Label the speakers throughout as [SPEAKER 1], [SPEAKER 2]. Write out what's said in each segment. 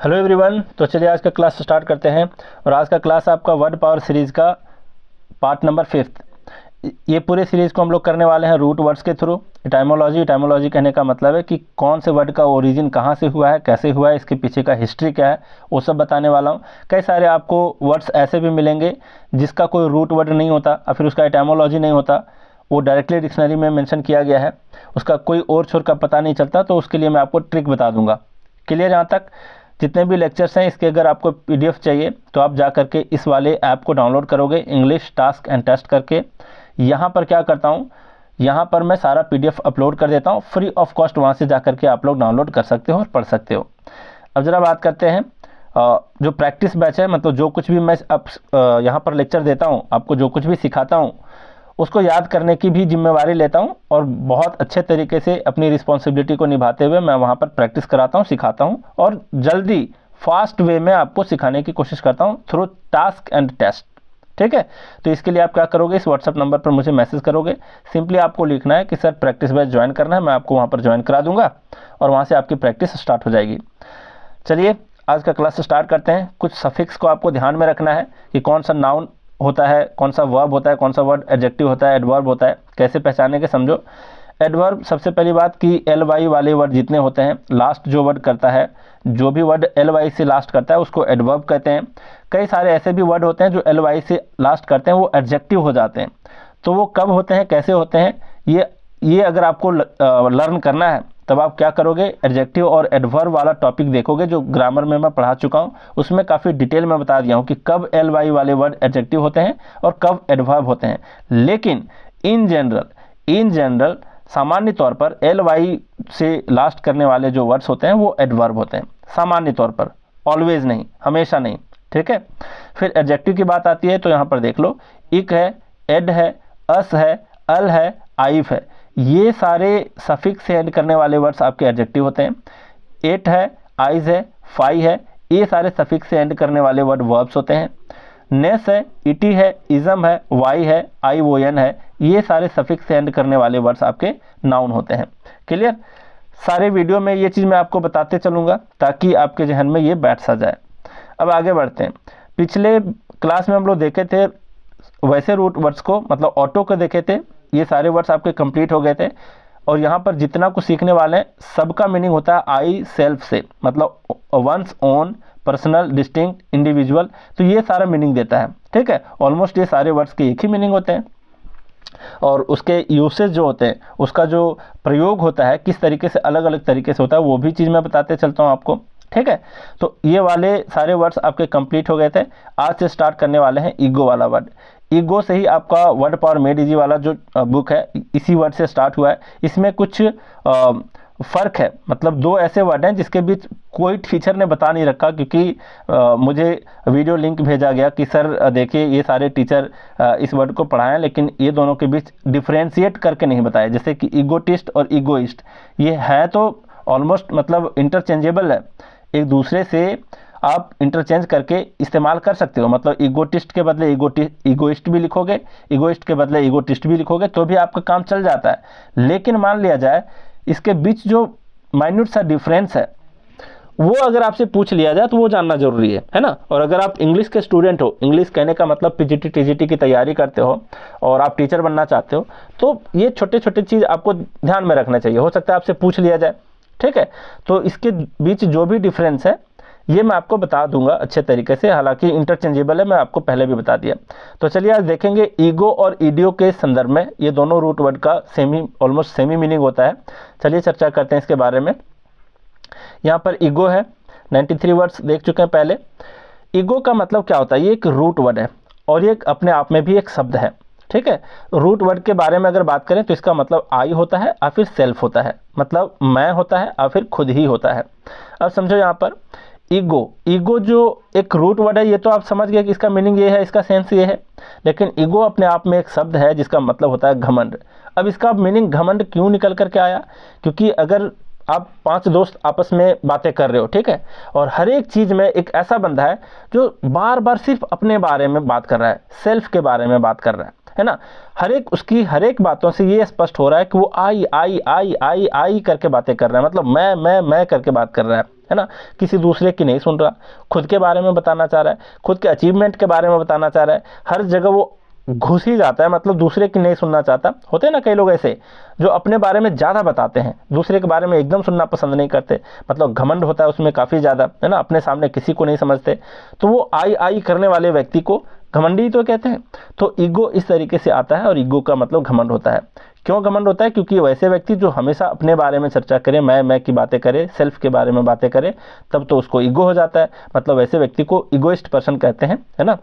[SPEAKER 1] Hello everyone. तो चलिए आज का क्लास स्टार्ट करते हैं। और आज का क्लास आपका वर्ड पावर सीरीज़ का पार्ट नंबर 5। ये पूरे सीरीज़ को हम लोग करने वाले हैं रूट वर्ड्स के थ्रू। टाइमोलॉजी कहने का मतलब है कि कौन से वर्ड का ओरिजिन कहाँ से हुआ है, कैसे हुआ है, इसके पीछे का हिस्ट्री क्या है, वो सब बताने वाला हूँ। कई सारे आपको वर्ड्स ऐसे भी मिलेंगे जिसका कोई रूट वर्ड नहीं होता और फिर उसका टाइमोलॉजी नहीं होता, वो डायरेक्टली डिक्शनरी में मेंशन किया गया है, उसका कोई और छोर का पता नहीं चलता। तो उसके लिए मैं आपको ट्रिक बता दूंगा। क्लियर? यहाँ तक जितने भी लेक्चर्स हैं इसके अगर आपको पीडीएफ चाहिए तो आप जा करके इस वाले ऐप को डाउनलोड करोगे, इंग्लिश टास्क एंड टेस्ट करके। यहाँ पर क्या करता हूँ, यहाँ पर मैं सारा पीडीएफ अपलोड कर देता हूँ फ्री ऑफ कॉस्ट। वहाँ से जा करके आप लोग डाउनलोड कर सकते हो और पढ़ सकते हो। अब ज़रा बात करते हैं जो प्रैक्टिस बैच है, मतलब जो कुछ भी मैं अब यहाँ पर लेक्चर देता हूँ, आपको जो कुछ भी सिखाता हूँ उसको याद करने की भी जिम्मेवारी लेता हूं और बहुत अच्छे तरीके से अपनी रिस्पॉन्सिबिलिटी को निभाते हुए मैं वहां पर प्रैक्टिस कराता हूं, सिखाता हूं और जल्दी फास्ट वे में आपको सिखाने की कोशिश करता हूं थ्रू टास्क एंड टेस्ट। ठीक है? तो इसके लिए आप क्या करोगे, इस व्हाट्सअप नंबर पर मुझे मैसेज करोगे। सिंपली आपको लिखना है कि सर प्रैक्टिस बैच ज्वाइन करना है, मैं आपको वहाँ पर ज्वाइन करा दूंगा और वहाँ से आपकी प्रैक्टिस स्टार्ट हो जाएगी। चलिए आज का क्लास स्टार्ट करते हैं। कुछ सफिक्स को आपको ध्यान में रखना है कि कौन सा नाउन होता है, कौन सा वर्ब होता है, कौन सा वर्ड एडजेक्टिव होता है, एडवर्ब होता है, कैसे पहचाने के समझो। एडवर्ब सबसे पहली बात कि एल वाई वाले वर्ड जितने होते हैं, लास्ट जो वर्ड करता है, जो भी वर्ड एल वाई से लास्ट करता है उसको एडवर्ब कहते हैं। कई सारे ऐसे भी वर्ड होते हैं जो एल वाई से लास्ट करते हैं, वो एडजेक्टिव हो जाते हैं। तो वो कब होते हैं, कैसे होते हैं, ये अगर आपको लर्न करना है तब आप क्या करोगे, एडजेक्टिव और एडवर्ब वाला टॉपिक देखोगे जो ग्रामर में मैं पढ़ा चुका हूँ। उसमें काफ़ी डिटेल में बता दिया हूँ कि कब एल वाई वाले वर्ड एडजेक्टिव होते हैं और कब एडवर्ब होते हैं। लेकिन इन जनरल सामान्य तौर पर एल वाई से लास्ट करने वाले जो वर्ड्स होते हैं वो एडवर्ब होते हैं, सामान्य तौर पर, ऑलवेज नहीं, हमेशा नहीं। ठीक है? फिर एडजेक्टिव की बात आती है तो यहाँ पर देख लो, इक है, एड है, अस है, अल है, आइफ है, ये सारे सफिक्स से एंड करने वाले वर्ड्स आपके एडजेक्टिव होते हैं। एट है, आइज है, फाई है, ये सारे सफिक्स से एंड करने वाले वर्ड वर्ब्स होते हैं। नेस है, इटी है, इज़म है, वाई है, आई वो एन है, ये सारे सफिक्स से एंड करने वाले वर्ड्स आपके नाउन होते हैं। क्लियर? सारे वीडियो में ये चीज़ मैं आपको बताते चलूँगा ताकि आपके जहन में ये बैठ सा जाए। अब आगे बढ़ते हैं। पिछले क्लास में हम लोग देखे थे वैसे रूट वर्ड्स को, मतलब ऑटो को देखे थे, ये सारे वर्ड्स आपके कंप्लीट हो गए थे। और यहाँ पर जितना कुछ सीखने वाले हैं सबका मीनिंग होता है आई सेल्फ से, मतलब one's own, personal, distinct, individual. तो ये सारा मीनिंग देता है। ठीक है? ऑलमोस्ट ये सारे वर्ड्स के एक ही मीनिंग होते हैं और उसके यूसेज जो होते हैं, उसका जो प्रयोग होता है किस तरीके से, अलग अलग तरीके से होता है, वो भी चीज़ मैं बताते चलता हूँ आपको। ठीक है? तो ये वाले सारे वर्ड्स आपके कंप्लीट हो गए थे। आज से स्टार्ट करने वाले हैं ईगो वाला वर्ड। ईगो से ही आपका वर्ड पावर मेड इजी वाला जो बुक है इसी वर्ड से स्टार्ट हुआ है। इसमें कुछ फ़र्क है, मतलब दो ऐसे वर्ड हैं जिसके बीच कोई टीचर ने बता नहीं रखा, क्योंकि मुझे वीडियो लिंक भेजा गया कि सर देखिए ये सारे टीचर इस वर्ड को पढ़ाएं, लेकिन ये दोनों के बीच डिफ्रेंशिएट करके नहीं बताया। जैसे कि ईगोटिस्ट और ईगोइस्ट, ये है तो ऑलमोस्ट मतलब इंटरचेंजेबल है, एक दूसरे से आप इंटरचेंज करके इस्तेमाल कर सकते हो। मतलब ईगोटिस्ट के बदले ईगोइस्ट भी लिखोगे, ईगोइस्ट के बदले ईगोटिस्ट भी लिखोगे तो भी आपका काम चल जाता है। लेकिन मान लिया जाए इसके बीच जो माइन्यूट सा डिफरेंस है वो अगर आपसे पूछ लिया जाए तो वो जानना जरूरी है ना। और अगर आप इंग्लिश के स्टूडेंट हो, इंग्लिश कहने का मतलब पीजीटी टीजीटी की तैयारी करते हो और आप टीचर बनना चाहते हो, तो ये छोटे छोटे चीज़ आपको ध्यान में रखना चाहिए। हो सकता है आपसे पूछ लिया जाए। ठीक है? तो इसके बीच जो भी डिफरेंस है ये मैं आपको बता दूंगा अच्छे तरीके से, हालांकि इंटरचेंजेबल है, मैं आपको पहले भी बता दिया। तो चलिए आज देखेंगे ईगो और ईडियो के संदर्भ में, ये दोनों रूट वर्ड का ऑलमोस्ट सेमी मीनिंग होता है। चलिए चर्चा करते हैं इसके बारे में। यहाँ पर ईगो है, 93 वर्ड्स देख चुके हैं पहले। ईगो का मतलब क्या होता है, ये एक रूट वर्ड है और ये अपने आप में भी एक शब्द है। ठीक है? रूट वर्ड के बारे में अगर बात करें तो इसका मतलब आई होता है और फिर सेल्फ होता है, मतलब मैं होता है और फिर खुद ही होता है। अब समझो यहाँ पर ईगो जो एक रूट वर्ड है, ये तो आप समझ गए कि इसका मीनिंग ये है, इसका सेंस ये है। लेकिन ईगो अपने आप में एक शब्द है जिसका मतलब होता है घमंड। अब इसका मीनिंग घमंड क्यों निकल कर के आया, क्योंकि अगर आप 5 दोस्त आपस में बातें कर रहे हो, ठीक है, और हर एक चीज़ में एक ऐसा बंदा है जो बार बार सिर्फ अपने बारे में बात कर रहा है, सेल्फ के बारे में बात कर रहा है ना। उसकी हर एक बातों से ये स्पष्ट हो रहा है कि वो आई करके बातें कर रहा है, मतलब मैं करके बात कर रहा है है ना, किसी दूसरे की नहीं सुन रहा, खुद के बारे में बताना चाह रहा है, खुद के अचीवमेंट के बारे में बताना चाह रहा है, हर जगह वो घुस ही जाता है, मतलब दूसरे की नहीं सुनना चाहता। होते हैं ना कई लोग ऐसे जो अपने बारे में ज़्यादा बताते हैं, दूसरे के बारे में एकदम सुनना पसंद नहीं करते, मतलब घमंड होता है उसमें काफ़ी ज़्यादा, है ना, अपने सामने किसी को नहीं समझते, तो वो आई करने वाले व्यक्ति को घमंडी तो कहते हैं। तो ईगो इस तरीके से आता है, और ईगो का मतलब घमंड होता है। क्यों घमंड होता है? क्योंकि वैसे व्यक्ति जो हमेशा अपने बारे में चर्चा करे, मैं की बातें करे, सेल्फ के बारे में बातें करे, तब तो उसको ईगो हो जाता है। मतलब वैसे व्यक्ति को ईगोइस्ट पर्सन कहते हैं, है ना,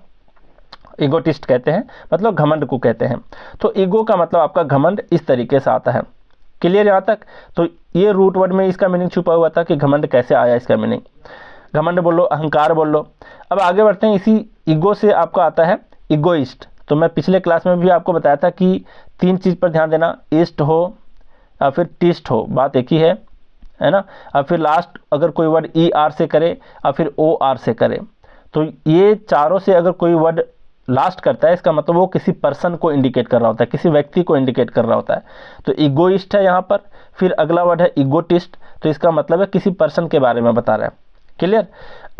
[SPEAKER 1] ईगोटिस्ट कहते हैं, मतलब घमंड को कहते हैं। तो ईगो का मतलब आपका घमंड इस तरीके से आता है। क्लियर यहाँ तक? तो ये रूट वर्ड में इसका मीनिंग छुपा हुआ था कि घमंड कैसे आया, इसका मीनिंग घमंड बोल लो, अहंकार बोल लो। अब आगे बढ़ते हैं, इसी ईगो से आपका आता है ईगोइस्ट। तो मैं पिछले क्लास में भी आपको बताया था कि 3 चीज़ पर ध्यान देना, ईस्ट हो या फिर टिस्ट हो, बात एक ही है ना, और फिर लास्ट अगर कोई वर्ड ER से करे या फिर OR से करे, तो ये चारों से अगर कोई वर्ड लास्ट करता है, इसका मतलब वो किसी पर्सन को इंडिकेट कर रहा होता है, किसी व्यक्ति को इंडिकेट कर रहा होता है। तो ईगोइस्ट है यहाँ पर, फिर अगला वर्ड है ईगोटिस्ट, तो इसका मतलब है किसी पर्सन के बारे में बता रहा है। क्लियर?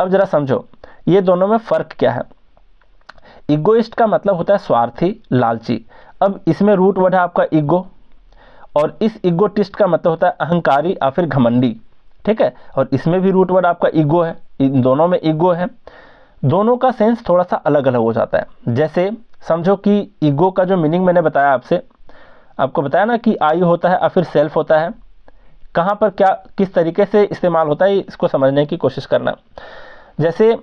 [SPEAKER 1] अब जरा समझो ये दोनों में फ़र्क क्या है। ईगोइस्ट का मतलब होता है स्वार्थी, लालची। अब इसमें रूट वर्ड है आपका ईगो, और इस ईगोटिस्ट का मतलब होता है अहंकारी या फिर घमंडी। ठीक है, और इसमें भी रूट वर्ड आपका ईगो है, इन दोनों में ईगो है। दोनों का सेंस थोड़ा सा अलग अलग हो जाता है। जैसे समझो कि ईगो का जो मीनिंग मैंने बताया आपको बताया ना कि आई होता है और फिर सेल्फ होता है, कहाँ पर क्या किस तरीके से इस्तेमाल होता है, इसको समझने की कोशिश करना। जैसे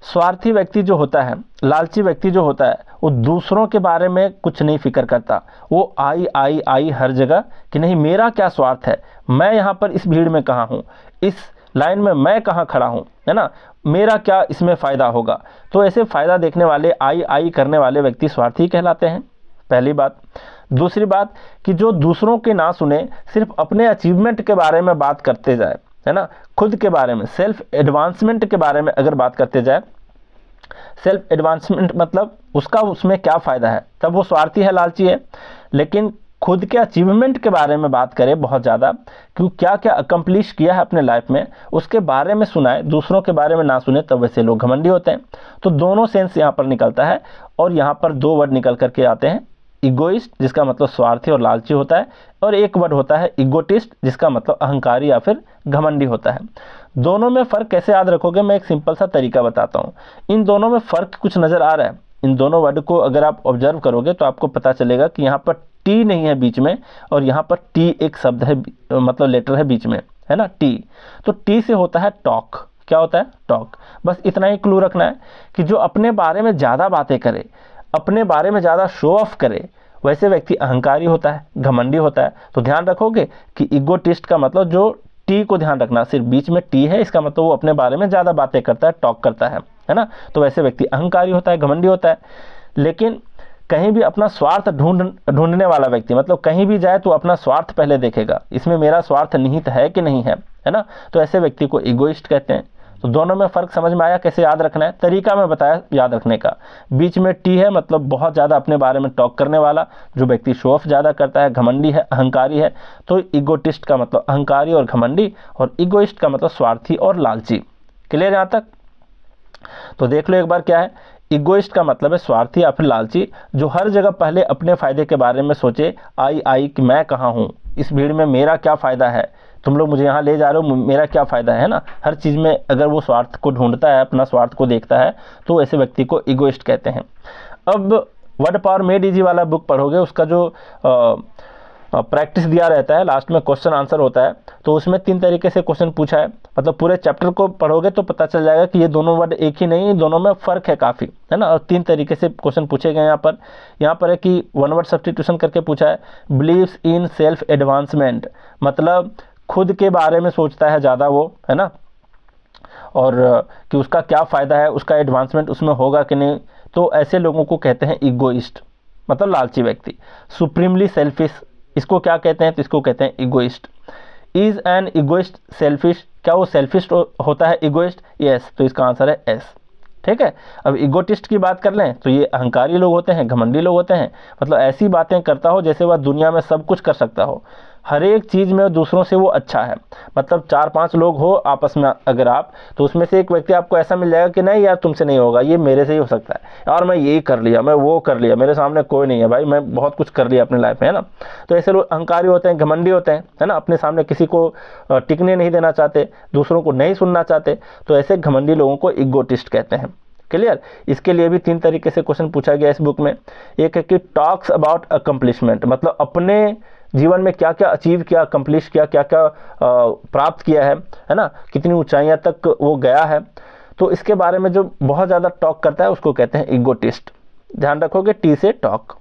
[SPEAKER 1] स्वार्थी व्यक्ति जो होता है, लालची व्यक्ति जो होता है, वो दूसरों के बारे में कुछ नहीं फिक्र करता, वो आई हर जगह कि नहीं मेरा क्या स्वार्थ है, मैं यहाँ पर इस भीड़ में कहाँ हूँ, इस लाइन में मैं कहाँ खड़ा हूँ, है ना, मेरा क्या इसमें फ़ायदा होगा। तो ऐसे फ़ायदा देखने वाले आई करने वाले व्यक्ति स्वार्थी कहलाते हैं, पहली बात। दूसरी बात कि जो दूसरों के ना सुने, सिर्फ अपने अचीवमेंट के बारे में बात करते जाए, है ना, खुद के बारे में, सेल्फ एडवांसमेंट के बारे में अगर बात करते जाए, सेल्फ एडवांसमेंट मतलब उसका उसमें क्या फ़ायदा है, तब वो स्वार्थी है, लालची है। लेकिन खुद के अचीवमेंट के बारे में बात करें बहुत ज़्यादा, क्यों क्या क्या अकम्प्लिश किया है अपने लाइफ में, उसके बारे में सुनाए, दूसरों के बारे में ना सुने, तब वैसे लोग घमंडी होते हैं। तो दोनों सेंस यहाँ पर निकलता है, और यहाँ पर 2 वर्ड निकल करके आते हैं, ईगोइस्ट जिसका मतलब स्वार्थी और लालची होता है, और एक वर्ड होता है ईगोटिस्ट जिसका मतलब अहंकारी या फिर घमंडी होता है। दोनों में फ़र्क कैसे याद रखोगे, मैं एक सिंपल सा तरीका बताता हूँ। इन दोनों में फ़र्क कुछ नज़र आ रहा है, इन दोनों वर्ड को अगर आप ऑब्जर्व करोगे तो आपको पता चलेगा कि यहाँ पर टी नहीं है बीच में, और यहाँ पर टी एक शब्द है, मतलब लेटर है बीच में, है ना, टी। तो टी से होता है टॉक। क्या होता है? टॉक। बस इतना ही क्लू रखना है कि जो अपने बारे में ज़्यादा बातें करे, अपने बारे में ज़्यादा शो ऑफ करे, वैसे व्यक्ति अहंकारी होता है, घमंडी होता है। तो ध्यान रखोगे कि ईगोटिस्ट का मतलब, जो टी को ध्यान रखना, सिर्फ बीच में टी है, इसका मतलब वो अपने बारे में ज़्यादा बातें करता है, टॉक करता है ना। तो वैसे व्यक्ति अहंकारी होता है, घमंडी होता है। लेकिन कहीं भी अपना स्वार्थ ढूंढने वाला व्यक्ति, मतलब कहीं भी जाए तो अपना स्वार्थ पहले देखेगा, इसमें मेरा स्वार्थ निहित है कि नहीं है ना, तो ऐसे व्यक्ति को ईगोइस्ट कहते हैं। तो दोनों में फ़र्क समझ में आया, कैसे याद रखना है, तरीका मैं बताया याद रखने का। बीच में टी है, मतलब बहुत ज़्यादा अपने बारे में टॉक करने वाला, जो व्यक्ति शो ऑफ ज़्यादा करता है, घमंडी है, अहंकारी है। तो ईगोटिस्ट का मतलब अहंकारी और घमंडी, और ईगोइस्ट का मतलब स्वार्थी और लालची। क्लियर यहाँ तक? तो देख लो एक बार क्या है। ईगोइस्ट का मतलब है स्वार्थी या फिर लालची, जो हर जगह पहले अपने फ़ायदे के बारे में सोचे, आई कि मैं कहाँ हूँ, इस भीड़ में मेरा क्या फ़ायदा है, तुम लोग मुझे यहाँ ले जा रहे हो, मेरा क्या फ़ायदा है ना। हर चीज़ में अगर वो स्वार्थ को ढूंढता है, अपना स्वार्थ को देखता है, तो ऐसे व्यक्ति को ईगोइस्ट कहते हैं। अब वर्ड पावर मेड इजी वाला बुक पढ़ोगे, उसका जो प्रैक्टिस दिया रहता है, लास्ट में क्वेश्चन आंसर होता है, तो उसमें 3 तरीके से क्वेश्चन पूछा है। मतलब पूरे चैप्टर को पढ़ोगे तो पता चल जाएगा कि ये दोनों वर्ड एक ही नहीं, दोनों में फ़र्क है काफ़ी, है ना। और 3 तरीके से क्वेश्चन पूछे गए यहाँ पर है कि 1 वर्ड सब्स्टिट्यूशन करके पूछा है। बिलीव्स इन सेल्फ एडवांसमेंट, मतलब खुद के बारे में सोचता है ज़्यादा वो, है ना, और कि उसका क्या फ़ायदा है, उसका एडवांसमेंट उसमें होगा कि नहीं, तो ऐसे लोगों को कहते हैं ईगोइस्ट, मतलब लालची व्यक्ति। सुप्रीमली सेल्फिश, इसको क्या कहते हैं, तो इसको कहते हैं egoist. Is an egoist selfish, क्या वो सेल्फिश होता है ईगोइस्ट? यस, तो इसका आंसर है एस। ठीक है। अब ईगोटिस्ट की बात कर लें तो ये अहंकारी लोग होते हैं, घमंडी लोग होते हैं, मतलब ऐसी बातें करता हो जैसे वह दुनिया में सब कुछ कर सकता हो, हर एक चीज़ में दूसरों से वो अच्छा है। मतलब 4-5 लोग हो आपस में अगर आप, तो उसमें से एक व्यक्ति आपको ऐसा मिल जाएगा कि नहीं यार तुमसे नहीं होगा, ये मेरे से ही हो सकता है, और मैं यही कर लिया, मैं वो कर लिया, मेरे सामने कोई नहीं है भाई, मैं बहुत कुछ कर लिया अपनी लाइफ में, है ना। तो ऐसे लोग अहंकारी होते हैं, घमंडी होते हैं, है ना, अपने सामने किसी को टिकने नहीं देना चाहते, दूसरों को नहीं सुनना चाहते, तो ऐसे घमंडी लोगों को इगोटिस्ट कहते हैं। क्लियर। इसके लिए भी 3 तरीके से क्वेश्चन पूछा गया इस बुक में। एक है कि टॉक्स अबाउट अकम्पलिशमेंट, मतलब अपने जीवन में क्या क्या अचीव किया, अकम्पलिश किया, क्या क्या प्राप्त किया है ना, कितनी ऊंचाइयां तक वो गया है, तो इसके बारे में जो बहुत ज़्यादा टॉक करता है उसको कहते हैं इगोटिस्ट। ध्यान रखोगे, टी से टॉक।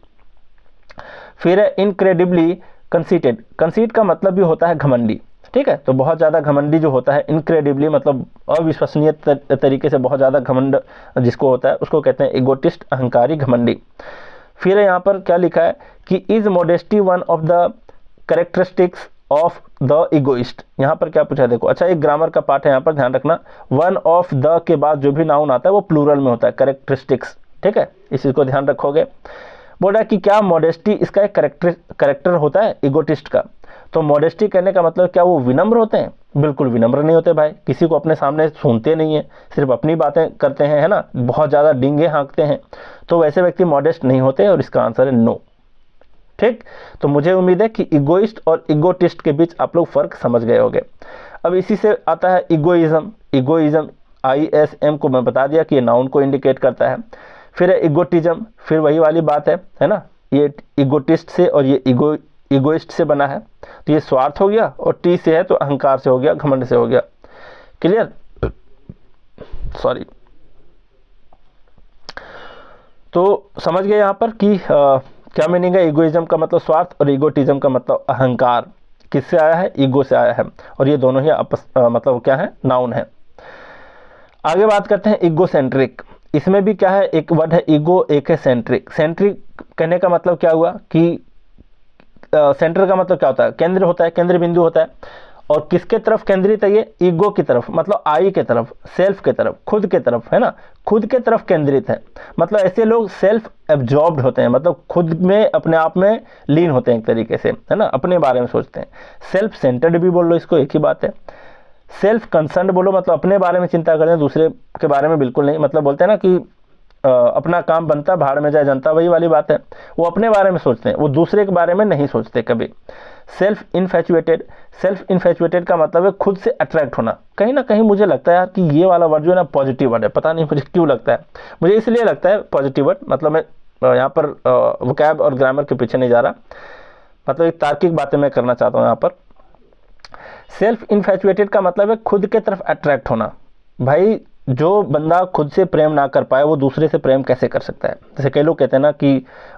[SPEAKER 1] फिर है इनक्रेडिबली कंसीटेड। कंसीट का मतलब भी होता है घमंडी, ठीक है। तो बहुत ज़्यादा घमंडी जो होता है, इनक्रेडिबली मतलब अविश्वसनीय तरीके से बहुत ज़्यादा घमंड जिसको होता है उसको कहते हैं इगोटिस्ट, अहंकारी, घमंडी। फिर यहाँ पर क्या लिखा है कि is modesty one of the characteristics of the egoist. यहाँ पर क्या पूछा देखो, अच्छा एक ग्रामर का पार्ट है, यहाँ पर ध्यान रखना, वन ऑफ द के बाद जो भी नाउन आता है वो प्लूरल में होता है, कैरेक्टरिस्टिक्स, ठीक है, इस चीज़ को ध्यान रखोगे। बोल रहा है कि क्या मॉडेस्टी इसका एक करेक्टर होता है इगोटिस्ट का। तो मॉडेस्टी कहने का मतलब क्या वो विनम्र होते हैं? बिल्कुल विनम्र नहीं होते भाई, किसी को अपने सामने सुनते नहीं है, सिर्फ अपनी बातें करते हैं, है ना, बहुत ज़्यादा डींगे हाँकते हैं, तो वैसे व्यक्ति मॉडेस्ट नहीं होते, और इसका आंसर है नो। ठीक, तो मुझे उम्मीद है कि इगोइस्ट और इगोटिस्ट के बीच आप लोग फर्क समझ गए होंगे। अब इसी से आता है इगोइज्म। इगोइज्म ISM को मैं बता दिया कि ये नाउन को इंडिकेट करता है। फिर है इगोटिज्म, फिर वही वाली बात है ना, ये इगोटिस्ट से और ये इगोइस्ट से बना है, तो ये स्वार्थ हो गया, और टी से है तो अहंकार से हो गया, घमंड से हो गया। Clear, sorry. तो समझ गए यहाँ पर कि क्या मीनिंग है, इगोइज्म का मतलब स्वार्थ और इगोटिज्म का मतलब अहंकार। किससे आया है? ईगो से आया है, और ये दोनों ही मतलब क्या है, नाउन है। आगे बात करते हैं इगोसेंट्रिक। इसमें भी क्या है, एक वर्ड है ईगो, एक है सेंट्रिक। सेंट्रिक कहने का मतलब क्या हुआ कि सेंटर का मतलब क्या होता है, केंद्र होता है, केंद्र बिंदु होता है, और किसके तरफ केंद्रित है ये? ईगो की तरफ, मतलब आई के तरफ, सेल्फ के तरफ, खुद के तरफ, है ना, खुद के तरफ केंद्रित है। मतलब ऐसे लोग सेल्फ एब्जॉर्ब्ड होते हैं, मतलब खुद में अपने आप में लीन होते हैं एक तरीके से, है ना, अपने बारे में सोचते हैं। सेल्फ सेंटर्ड भी बोल लो, इसको एक ही बात है। सेल्फ कंसर्न्ड बोलो, मतलब अपने बारे में चिंता करते हैं, दूसरे के बारे में बिल्कुल नहीं। मतलब बोलते हैं ना कि अपना काम बनता भाड़ में जाए जनता, वही वाली बात है। वो अपने बारे में सोचते हैं, वो दूसरे के बारे में नहीं सोचते कभी। Self infatuated. सेल्फ इन्फैचुएटेड का मतलब है खुद से अट्रैक्ट होना। कहीं ना कहीं मुझे लगता है यार कि ये वाला वर्ड जो है ना पॉजिटिव वर्ड है, पता नहीं मुझे क्यों लगता है, मुझे इसलिए लगता है पॉजिटिव वर्ड। मतलब मैं यहाँ पर वोकैब और ग्रामर के पीछे नहीं जा रहा, मतलब एक तार्किक बातें मैं करना चाहता हूँ यहाँ पर। सेल्फ इन्फैचुएटेड का मतलब है खुद के तरफ अट्रैक्ट होना। भाई जो बंदा खुद से प्रेम ना कर पाए वो दूसरे से प्रेम कैसे कर सकता है? जैसे कई लोग कहते हैं ना कि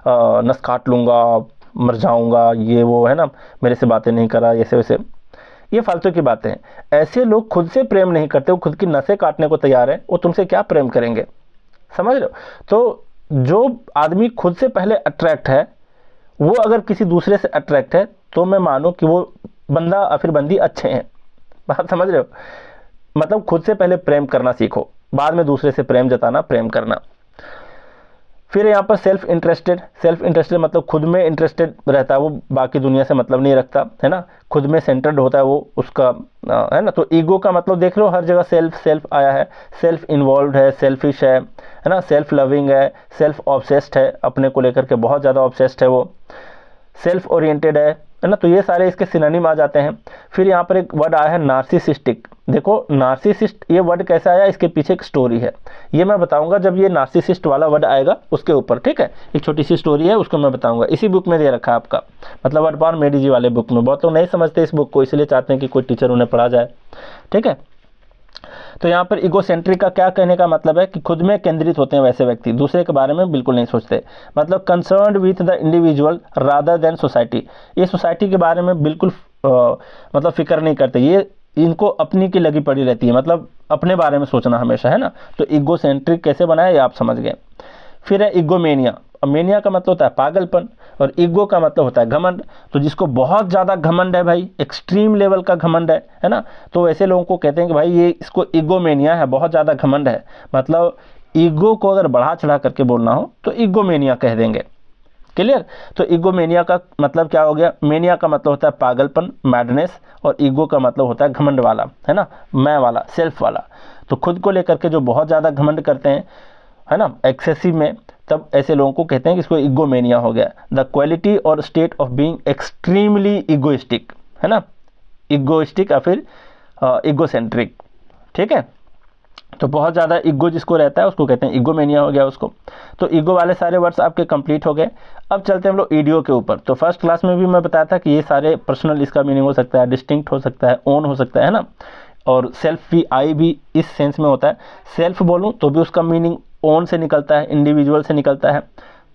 [SPEAKER 1] नस काट लूँगा, मर जाऊँगा, ये वो, है ना, मेरे से बातें नहीं करा, ऐसे वैसे, ये फालतू की बातें हैं। ऐसे लोग खुद से प्रेम नहीं करते, वो खुद की नसें काटने को तैयार हैं, वो तुमसे क्या प्रेम करेंगे? समझ रहे हो? तो जो आदमी खुद से पहले अट्रैक्ट है, वो अगर किसी दूसरे से अट्रैक्ट है, तो मैं मानूँ कि वो बंदा या फिर बंदी अच्छे हैं। बात समझ रहे हो? मतलब खुद से पहले प्रेम करना सीखो, बाद में दूसरे से प्रेम जताना, प्रेम करना। फिर यहाँ पर सेल्फ इंटरेस्टेड। सेल्फ इंटरेस्टेड मतलब खुद में इंटरेस्टेड रहता है, वो बाकी दुनिया से मतलब नहीं रखता, है ना, खुद में सेंटर्ड होता है वो, उसका है ना। तो ईगो का मतलब देख लो, हर जगह सेल्फ सेल्फ आया है। सेल्फ इन्वॉल्व है, सेल्फिश है ना, सेल्फ लविंग है, सेल्फ ऑब्सेस्ड है, अपने को लेकर के बहुत ज़्यादा ऑब्सेस्ड है वो। सेल्फ ओरिएंटेड है ना। तो ये सारे इसके सिनोनिम आ जाते हैं। फिर यहाँ पर एक वर्ड आया है नार्सिसिस्टिक। देखो नार्सिसिस्ट ये वर्ड कैसे आया, इसके पीछे एक स्टोरी है, ये मैं बताऊंगा जब ये नार्सिसिस्ट वाला वर्ड आएगा उसके ऊपर, ठीक है। एक छोटी सी स्टोरी है, उसको मैं बताऊंगा, इसी बुक में दे रखा है आपका, मतलब वर्ड पावर मेडी जी वाले बुक में। बहुत लोग नहीं समझते इस बुक को, इसलिए चाहते हैं कि कोई टीचर उन्हें पढ़ा जाए, ठीक है। तो यहाँ पर इगोसेंट्रिक का क्या कहने का मतलब है कि खुद में केंद्रित होते हैं वैसे व्यक्ति, दूसरे के बारे में बिल्कुल नहीं सोचते। मतलब concerned with the individual rather than society. ये सोसाइटी के बारे में बिल्कुल मतलब फिक्र नहीं करते, ये इनको अपनी की लगी पड़ी रहती है, मतलब अपने बारे में सोचना हमेशा, है ना। तो इगोसेंट्रिक कैसे बनाया ये आप समझ गए। फिर है इगोमेनिया। मेनिया का मतलब होता है पागलपन, और ईगो का मतलब होता है घमंड। तो जिसको बहुत ज़्यादा घमंड है भाई, एक्सट्रीम लेवल का घमंड है ना, तो ऐसे लोगों को कहते हैं कि भाई ये इसको ईगोमेनिया है, बहुत ज़्यादा घमंड है। मतलब ईगो को अगर बढ़ा चढ़ा करके बोलना हो तो ईगोमेनिया कह देंगे। क्लियर। तो ईगोमेनिया का मतलब क्या हो गया, मेनिया का मतलब होता है पागलपन, मैडनेस, और ईगो का मतलब होता है घमंड वाला, है ना, मैं वाला, सेल्फ वाला। तो खुद को लेकर के जो बहुत ज़्यादा घमंड करते हैं, है ना, एक्सेसिव में, तब ऐसे लोगों को कहते हैं कि इसको ईगोमेनिया हो गया। द क्वालिटी और state of being extremely egoistic, है ना, ईगोइस्टिक या फिर ईगोसेंट्रिक, ठीक है। तो बहुत ज़्यादा ईगो जिसको रहता है उसको कहते हैं ईगोमेनिया हो गया उसको। तो ईगो वाले सारे वर्ड्स आपके कंप्लीट हो गए। अब चलते हैं हम लोग ईडियो के ऊपर। तो फर्स्ट क्लास में भी मैं बताया था कि ये सारे पर्सनल, इसका मीनिंग हो सकता है डिस्टिंक्ट, हो सकता है ओन, हो सकता है ना, और सेल्फ भी, आई भी इस सेंस में होता है। सेल्फ बोलूँ तो भी उसका मीनिंग ओन से निकलता है, इंडिविजुअल से निकलता है,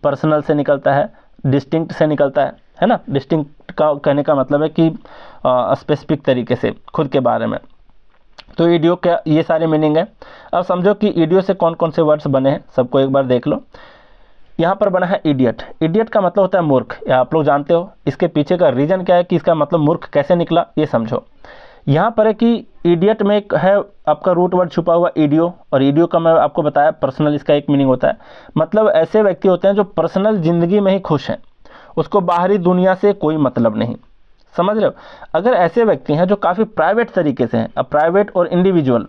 [SPEAKER 1] पर्सनल से निकलता है, डिस्टिंक्ट से निकलता है ना। डिस्टिंक्ट का कहने का मतलब है कि स्पेसिफिक तरीके से खुद के बारे में। तो ईडियो का ये सारे मीनिंग है। अब समझो कि ईडियो से कौन कौन से वर्ड्स बने हैं, सबको एक बार देख लो। यहाँ पर बना है इडियट। इडियट का मतलब होता है मूर्ख, या आप लोग जानते हो। इसके पीछे का रीज़न क्या है कि इसका मतलब मूर्ख कैसे निकला, ये समझो। यहाँ पर है कि इडियट में एक है आपका रूट वर्ड छुपा हुआ ईडियो, और ईडियो का मैं आपको बताया पर्सनल, इसका एक मीनिंग होता है मतलब ऐसे व्यक्ति होते हैं जो पर्सनल ज़िंदगी में ही खुश हैं, उसको बाहरी दुनिया से कोई मतलब नहीं, समझ रहे हो। अगर ऐसे व्यक्ति हैं जो काफ़ी प्राइवेट तरीके से हैं, अ प्राइवेट और individual,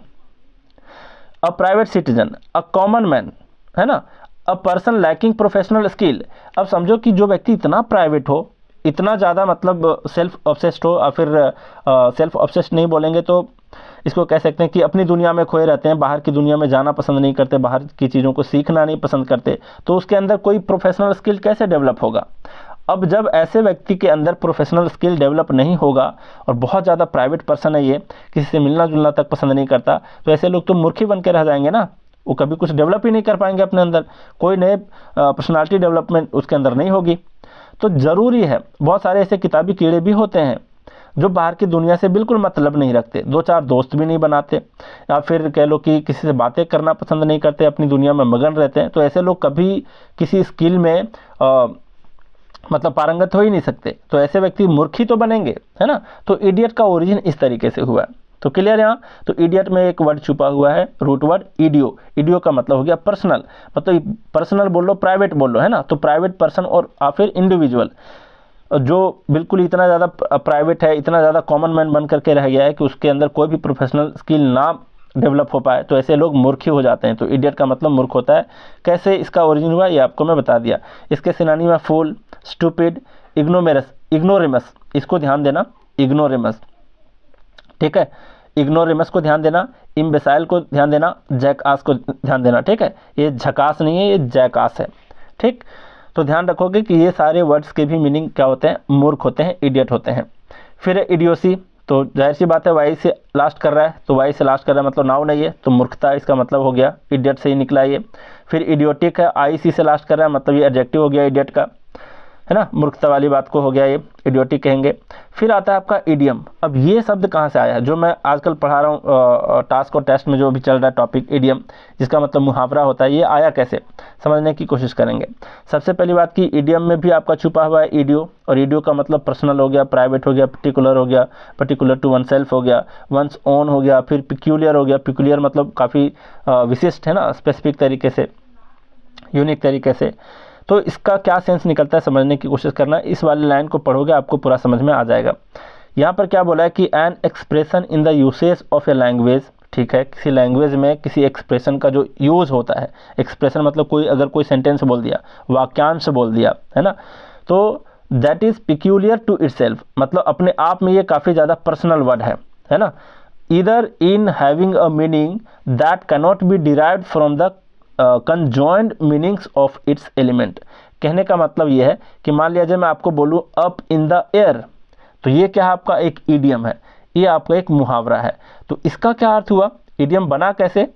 [SPEAKER 1] a private citizen, a common man, है ना, a person lacking professional skill. अब समझो कि जो व्यक्ति इतना प्राइवेट हो, इतना ज़्यादा मतलब सेल्फ ऑब्सेस्ड हो, या फिर सेल्फ ऑब्सेस्ड नहीं बोलेंगे तो इसको कह सकते हैं कि अपनी दुनिया में खोए रहते हैं, बाहर की दुनिया में जाना पसंद नहीं करते, बाहर की चीज़ों को सीखना नहीं पसंद करते, तो उसके अंदर कोई प्रोफेशनल स्किल कैसे डेवलप होगा। अब जब ऐसे व्यक्ति के अंदर प्रोफेशनल स्किल डेवलप नहीं होगा, और बहुत ज़्यादा प्राइवेट पर्सन है, ये किसी से मिलना जुलना तक पसंद नहीं करता, तो ऐसे लोग तो मूर्ख ही बन के रह जाएंगे ना। वो कभी कुछ डेवलप ही नहीं कर पाएंगे अपने अंदर, कोई नए पर्सनालिटी डेवलपमेंट उसके अंदर नहीं होगी। तो ज़रूरी है, बहुत सारे ऐसे किताबी कीड़े भी होते हैं जो बाहर की दुनिया से बिल्कुल मतलब नहीं रखते, दो चार दोस्त भी नहीं बनाते, या फिर कह लो कि किसी से बातें करना पसंद नहीं करते, अपनी दुनिया में मगन रहते हैं। तो ऐसे लोग कभी किसी स्किल में मतलब पारंगत हो ही नहीं सकते, तो ऐसे व्यक्ति मूर्ख ही तो बनेंगे, है ना। तो इडियट का ओरिजिन इस तरीके से हुआ। तो क्लियर यहाँ। तो इडियट में एक वर्ड छुपा हुआ है, रूट वर्ड ईडियो। ईडियो का मतलब हो गया पर्सनल, मतलब पर्सनल बोल लो, प्राइवेट बोल लो, है ना। तो प्राइवेट पर्सन और फिर इंडिविजुअल, जो बिल्कुल इतना ज़्यादा प्राइवेट है, इतना ज़्यादा कॉमन मैन बन करके रह गया है कि उसके अंदर कोई भी प्रोफेशनल स्किल ना डेवलप हो पाए, तो ऐसे लोग मूर्ख ही हो जाते हैं। तो इडियट का मतलब मूर्ख होता है। कैसे इसका ओरिजिन हुआ ये आपको मैं बता दिया। इसके सिनोनिम में फूल, स्टूपिड, इग्नोरेमस, इसको ध्यान देना, इग्नोरेमस, ठीक है, इग्नोरेमस को ध्यान देना, इम्बेसाइल को ध्यान देना, जैकआस को ध्यान देना, ठीक है। ये झकास नहीं है, ये जैकआस है, ठीक। तो ध्यान रखोगे कि ये सारे वर्ड्स के भी मीनिंग क्या होते हैं, मूर्ख होते हैं, इडियट होते हैं। फिर इडियोसी, तो जाहिर सी बात है वाई से लास्ट कर रहा है, तो वाई से लास्ट कर रहा है मतलब नाउन है ये, तो मूर्खता इसका मतलब हो गया, इडियट से ही निकला ये। फिर इडियोटिक है, आई सी से लास्ट कर रहा है, मतलब ये एडजेक्टिव हो गया इडियट का, है ना, मूर्खता वाली बात को हो गया ये, इडियोटिक कहेंगे। फिर आता है आपका इडियम। अब ये शब्द कहाँ से आया है, जो मैं आजकल पढ़ा रहा हूँ टास्क और टेस्ट में जो भी चल रहा है टॉपिक, इडियम, जिसका मतलब मुहावरा होता है, ये आया कैसे, समझने की कोशिश करेंगे। सबसे पहली बात कि इडियम में भी आपका छुपा हुआ है ईडियो, और ईडियो का मतलब पर्सनल हो गया, प्राइवेट हो गया, पर्टिकुलर हो गया, पर्टिकुलर टू वन सेल्फ हो गया, वंस ओन हो गया, फिर पिक्यूलियर हो गया। पिक्यूलियर मतलब काफ़ी विशिष्ट, है ना, स्पेसिफिक तरीके से, यूनिक तरीके से। तो इसका क्या सेंस निकलता है समझने की कोशिश करना, इस वाली लाइन को पढ़ोगे आपको पूरा समझ में आ जाएगा। यहाँ पर क्या बोला है कि an expression in the usage of a language, ठीक है, किसी लैंग्वेज में किसी एक्सप्रेशन का जो यूज़ होता है, एक्सप्रेशन मतलब कोई अगर कोई सेंटेंस बोल दिया, वाक्यांश बोल दिया, है ना, तो that is peculiar to itself, मतलब अपने आप में ये काफ़ी ज़्यादा पर्सनल वर्ड है ना। Either in having a meaning that cannot be derived from the conjoined meanings of its element. कहने का मतलब ये है कि मान लिया मैं आपको बोलूँ अप इन द एयर, तो ये क्या है, आपका एक ईडियम है, ये आपका एक मुहावरा है। तो इसका क्या अर्थ हुआ, ईडियम बना कैसे,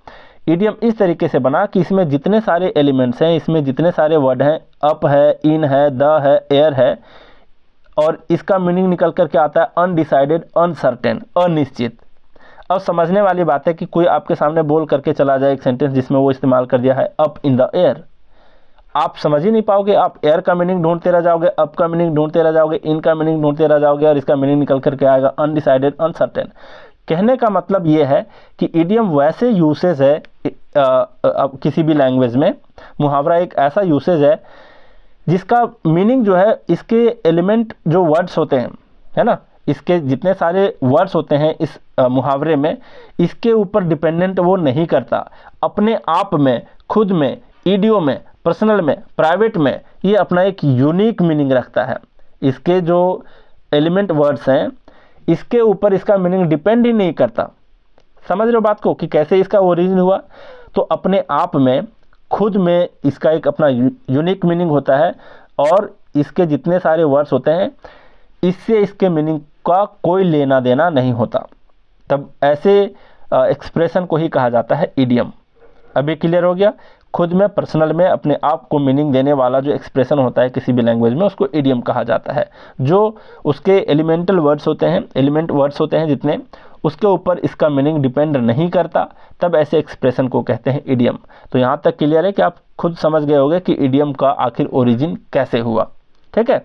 [SPEAKER 1] ईडियम इस तरीके से बना कि इसमें जितने सारे एलिमेंट्स हैं, इसमें जितने सारे वर्ड हैं, अप है, इन है, द है, एयर है, और इसका मीनिंग निकल करके आता है अनडिसाइडेड, अनसर्टेन, अनिश्चित। अब समझने वाली बात है कि कोई आपके सामने बोल करके चला जाए एक सेंटेंस जिसमें वो इस्तेमाल कर दिया है अप इन द एयर, आप समझ ही नहीं पाओगे, आप एयर का मीनिंग ढूंढते रह जाओगे, अप का मीनिंग ढूंढते रह जाओगे, इन का मीनिंग ढूंढते रह जाओगे, और इसका मीनिंग निकल करके आएगा अनडिसाइडेड, अनसर्टेन। कहने का मतलब ये है कि इडियम वैसे यूसेज है किसी भी लैंग्वेज में, मुहावरा एक ऐसा यूसेज है जिसका मीनिंग जो है इसके एलिमेंट जो वर्ड्स होते हैं, है ना, इसके जितने सारे वर्ड्स होते हैं इस मुहावरे में, इसके ऊपर डिपेंडेंट वो नहीं करता, अपने आप में, खुद में, इडियो में, पर्सनल में, प्राइवेट में, ये अपना एक यूनिक मीनिंग रखता है। इसके जो एलिमेंट वर्ड्स हैं इसके ऊपर इसका मीनिंग डिपेंड ही नहीं करता। समझ रहे हो बात को कि कैसे इसका ओरिजिन हुआ? तो अपने आप में, खुद में इसका एक अपना यूनिक मीनिंग होता है और इसके जितने सारे वर्ड्स होते हैं इससे इसके मीनिंग का कोई लेना देना नहीं होता। तब ऐसे एक्सप्रेशन को ही कहा जाता है इडियम। अभी क्लियर हो गया? खुद में, पर्सनल में अपने आप को मीनिंग देने वाला जो एक्सप्रेशन होता है किसी भी लैंग्वेज में उसको इडियम कहा जाता है। जो उसके एलिमेंटल वर्ड्स होते हैं, एलिमेंट वर्ड्स होते हैं जितने, उसके ऊपर इसका मीनिंग डिपेंड नहीं करता, तब ऐसे एक्सप्रेशन को कहते हैं इडियम। तो यहाँ तक क्लियर है कि आप खुद समझ गए होंगे कि इडियम का आखिर ओरिजिन कैसे हुआ। ठीक है,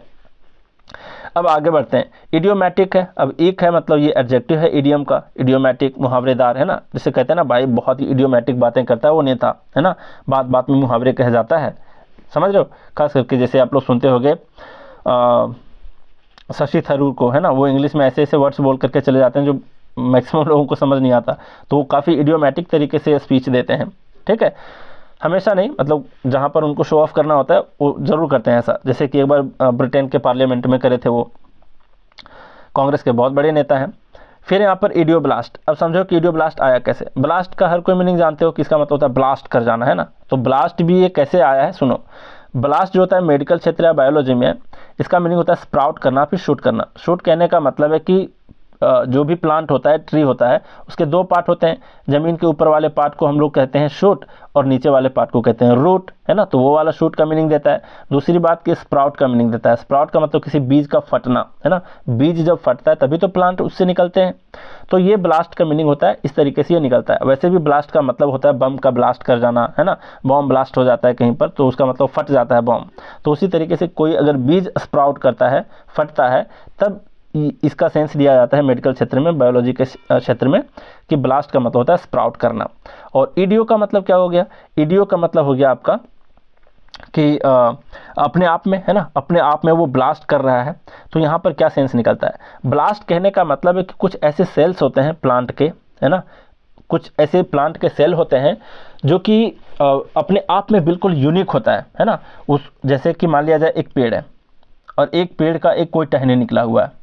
[SPEAKER 1] अब आगे बढ़ते हैं। इडियोमैटिक है, अब एक है मतलब ये एडजेक्टिव है इडियम का, इडियोमैटिक मुहावरेदार, है ना, जिसे कहते हैं ना भाई बहुत ही इडियोमैटिक बातें करता है वो नेता, है ना, बात बात में मुहावरे कह जाता है। समझ रहे हो? खास करके जैसे आप लोग सुनते होंगे शशि थरूर को, है ना, वो इंग्लिश में ऐसे ऐसे वर्ड्स बोल करके चले जाते हैं जो मैक्सिमम लोगों को समझ नहीं आता, तो वो काफ़ी इडियोमैटिक तरीके से स्पीच देते हैं। ठीक है, हमेशा नहीं, मतलब जहाँ पर उनको शो ऑफ करना होता है वो ज़रूर करते हैं ऐसा। जैसे कि एक बार ब्रिटेन के पार्लियामेंट में करे थे, वो कांग्रेस के बहुत बड़े नेता हैं। फिर यहाँ पर इडियो ब्लास्ट। अब समझो कि इडियो ब्लास्ट आया कैसे। ब्लास्ट का हर कोई मीनिंग जानते हो, किसका मतलब होता है ब्लास्ट कर जाना, है ना। तो ब्लास्ट भी ये कैसे आया है सुनो। ब्लास्ट जो होता है मेडिकल क्षेत्र या बायोलॉजी में, इसका मीनिंग होता है स्प्राउट करना, फिर शूट करना। शूट कहने का मतलब है कि जो भी प्लांट होता है, ट्री होता है, उसके दो पार्ट होते हैं। ज़मीन के ऊपर वाले पार्ट को हम लोग कहते हैं शूट और नीचे वाले पार्ट को कहते हैं रूट, है ना। तो वो वाला शूट का मीनिंग देता है। दूसरी बात कि स्प्राउट का मीनिंग देता है। स्प्राउट का मतलब किसी बीज का फटना, है ना। बीज जब फटता है तभी तो प्लांट उससे निकलते हैं। तो ये ब्लास्ट का मीनिंग होता है, इस तरीके से ये निकलता है। वैसे भी ब्लास्ट का मतलब होता है बम का ब्लास्ट कर जाना, है ना। बॉम्ब ब्लास्ट हो जाता है कहीं पर तो उसका मतलब फट जाता है बॉम्ब। तो उसी तरीके से कोई अगर बीज स्प्राउट करता है, फटता है, तब इसका सेंस दिया जाता है मेडिकल क्षेत्र में, बायोलॉजी के क्षेत्र में, कि ब्लास्ट का मतलब होता है स्प्राउट करना। और इडियो का मतलब क्या हो गया? इडियो का मतलब हो गया आपका कि अपने आप में, है ना, अपने आप में वो ब्लास्ट कर रहा है। तो यहाँ पर क्या सेंस निकलता है? ब्लास्ट कहने का मतलब है कि कुछ ऐसे सेल्स होते हैं प्लांट के, है ना, कुछ ऐसे प्लांट के सेल होते हैं जो कि अपने आप में बिल्कुल यूनिक होता है ना। उस जैसे कि मान लिया जाए एक पेड़ है और एक पेड़ का एक कोई टहनी निकला हुआ है।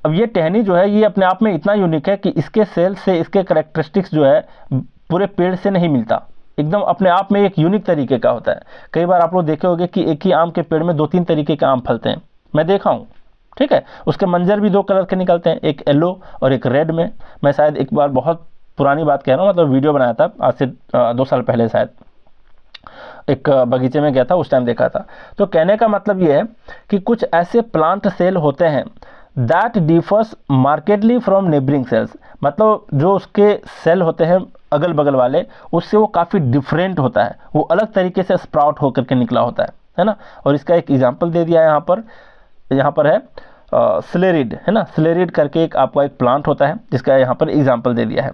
[SPEAKER 1] अब ये टहनी जो है ये अपने आप में इतना यूनिक है कि इसके सेल से इसके कैरेक्टरिस्टिक्स जो है पूरे पेड़ से नहीं मिलता, एकदम अपने आप में एक यूनिक तरीके का होता है। कई बार आप लोग देखे होंगे कि एक ही आम के पेड़ में 2-3 तरीके के आम फलते हैं, मैं देखा हूँ। ठीक है, उसके मंजर भी 2 कलर के निकलते हैं, एक येलो और एक रेड में। मैं शायद एक बार, बहुत पुरानी बात कह रहा हूँ, मतलब वीडियो बनाया था आज से 2 साल पहले, शायद एक बगीचे में गया था, उस टाइम देखा था। तो कहने का मतलब ये है कि कुछ ऐसे प्लांट सेल होते हैं that differs markedly from neighbouring cells, मतलब जो उसके सेल होते हैं अगल बगल वाले, उससे वो काफ़ी डिफरेंट होता है, वो अलग तरीके से स्प्राउट होकर के निकला होता है ना। और इसका एक एग्जांपल दे दिया है यहाँ पर है स्लेरिड, है ना। स्लेरिड करके एक आपका एक प्लांट होता है जिसका यहाँ पर एग्जाम्पल दे दिया है।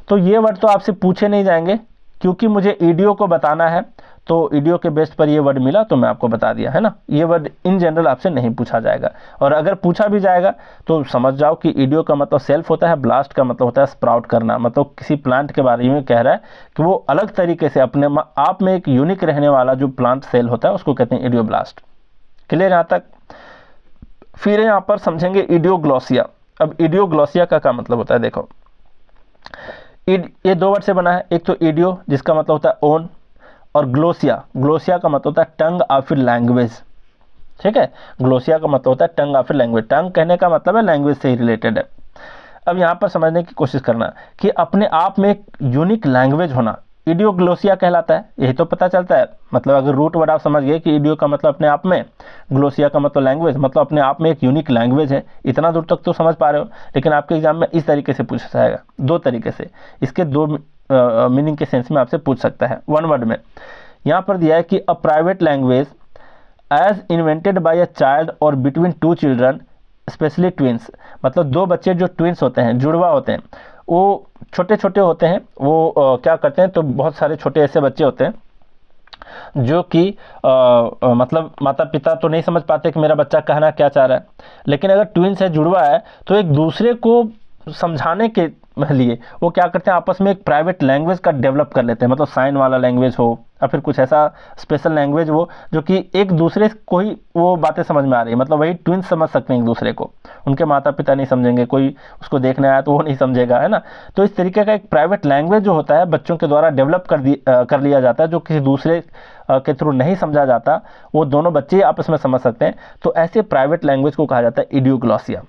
[SPEAKER 1] तो ये वर्ड तो आपसे पूछे नहीं जाएंगे क्योंकि मुझे ईडियो को बताना है, तो ईडियो के बेस पर ये वर्ड मिला तो मैं आपको बता दिया, है ना। ये वर्ड इन जनरल आपसे नहीं पूछा जाएगा, और अगर पूछा भी जाएगा तो समझ जाओ कि ईडियो का मतलब सेल्फ होता है, ब्लास्ट का मतलब होता है स्प्राउट करना, मतलब किसी प्लांट के बारे में कह रहा है कि वो अलग तरीके से अपने आप में एक यूनिक रहने वाला जो प्लांट सेल होता है उसको कहते हैं ईडियो ब्लास्ट। क्लियर यहाँ तक? फिर यहाँ पर समझेंगे ईडियोग्लोसिया। अब ईडियोग्लोसिया का क्या मतलब होता है? देखो, ये 2 वर्ड से बना है। एक तो ईडियो जिसका मतलब होता है ओन, और ग्लोसिया, ग्लोसिया का मतलब होता है टंग या फिर लैंग्वेज। ठीक है, ग्लोसिया का मतलब होता है टंग या फिर लैंग्वेज। टंग कहने का मतलब है लैंग्वेज से ही रिलेटेड है। अब यहाँ पर समझने की कोशिश करना कि अपने आप में एक यूनिक लैंग्वेज होना ईडियोग्लोसिया कहलाता है। यही तो पता चलता है, मतलब अगर रूट वर्ड आप समझ गए कि ईडियो का मतलब अपने आप में, ग्लोसिया का मतलब लैंग्वेज, मतलब अपने आप में एक यूनिक लैंग्वेज है। इतना दूर तक तो समझ पा रहे हो, लेकिन आपके एग्जाम में इस तरीके से पूछा जाएगा, 2 तरीके से, इसके 2 मीनिंग के सेंस में आपसे पूछ सकता है 1 वर्ड में। यहाँ पर दिया है कि a private language as invented by a child और बिटवीन 2 चिल्ड्रन स्पेशली ट्विंस, मतलब 2 बच्चे जो ट्विंस होते हैं, जुड़वा होते हैं, वो छोटे छोटे होते हैं, वो क्या करते हैं, तो बहुत सारे छोटे ऐसे बच्चे होते हैं जो कि मतलब माता पिता तो नहीं समझ पाते कि मेरा बच्चा कहना क्या चाह रहा है, लेकिन अगर ट्विन्स है, जुड़वा है, तो एक दूसरे को समझाने के लिए वो क्या करते हैं, आपस में एक प्राइवेट लैंग्वेज का डेवलप कर लेते हैं, मतलब साइन वाला लैंग्वेज हो या फिर कुछ ऐसा स्पेशल लैंग्वेज हो जो कि एक दूसरे को ही वो बातें समझ में आ रही है, मतलब वही ट्विन्स समझ सकते हैं एक दूसरे को, उनके माता पिता नहीं समझेंगे, कोई उसको देखने आया तो वो नहीं समझेगा, है ना। तो इस तरीके का एक प्राइवेट लैंग्वेज जो होता है बच्चों के द्वारा डेवलप कर लिया जाता है, जो किसी दूसरे के थ्रू नहीं समझा जाता, वो दोनों बच्चे आपस में समझ सकते हैं। तो ऐसे प्राइवेट लैंग्वेज को कहा जाता है इडियोग्लॉसिया।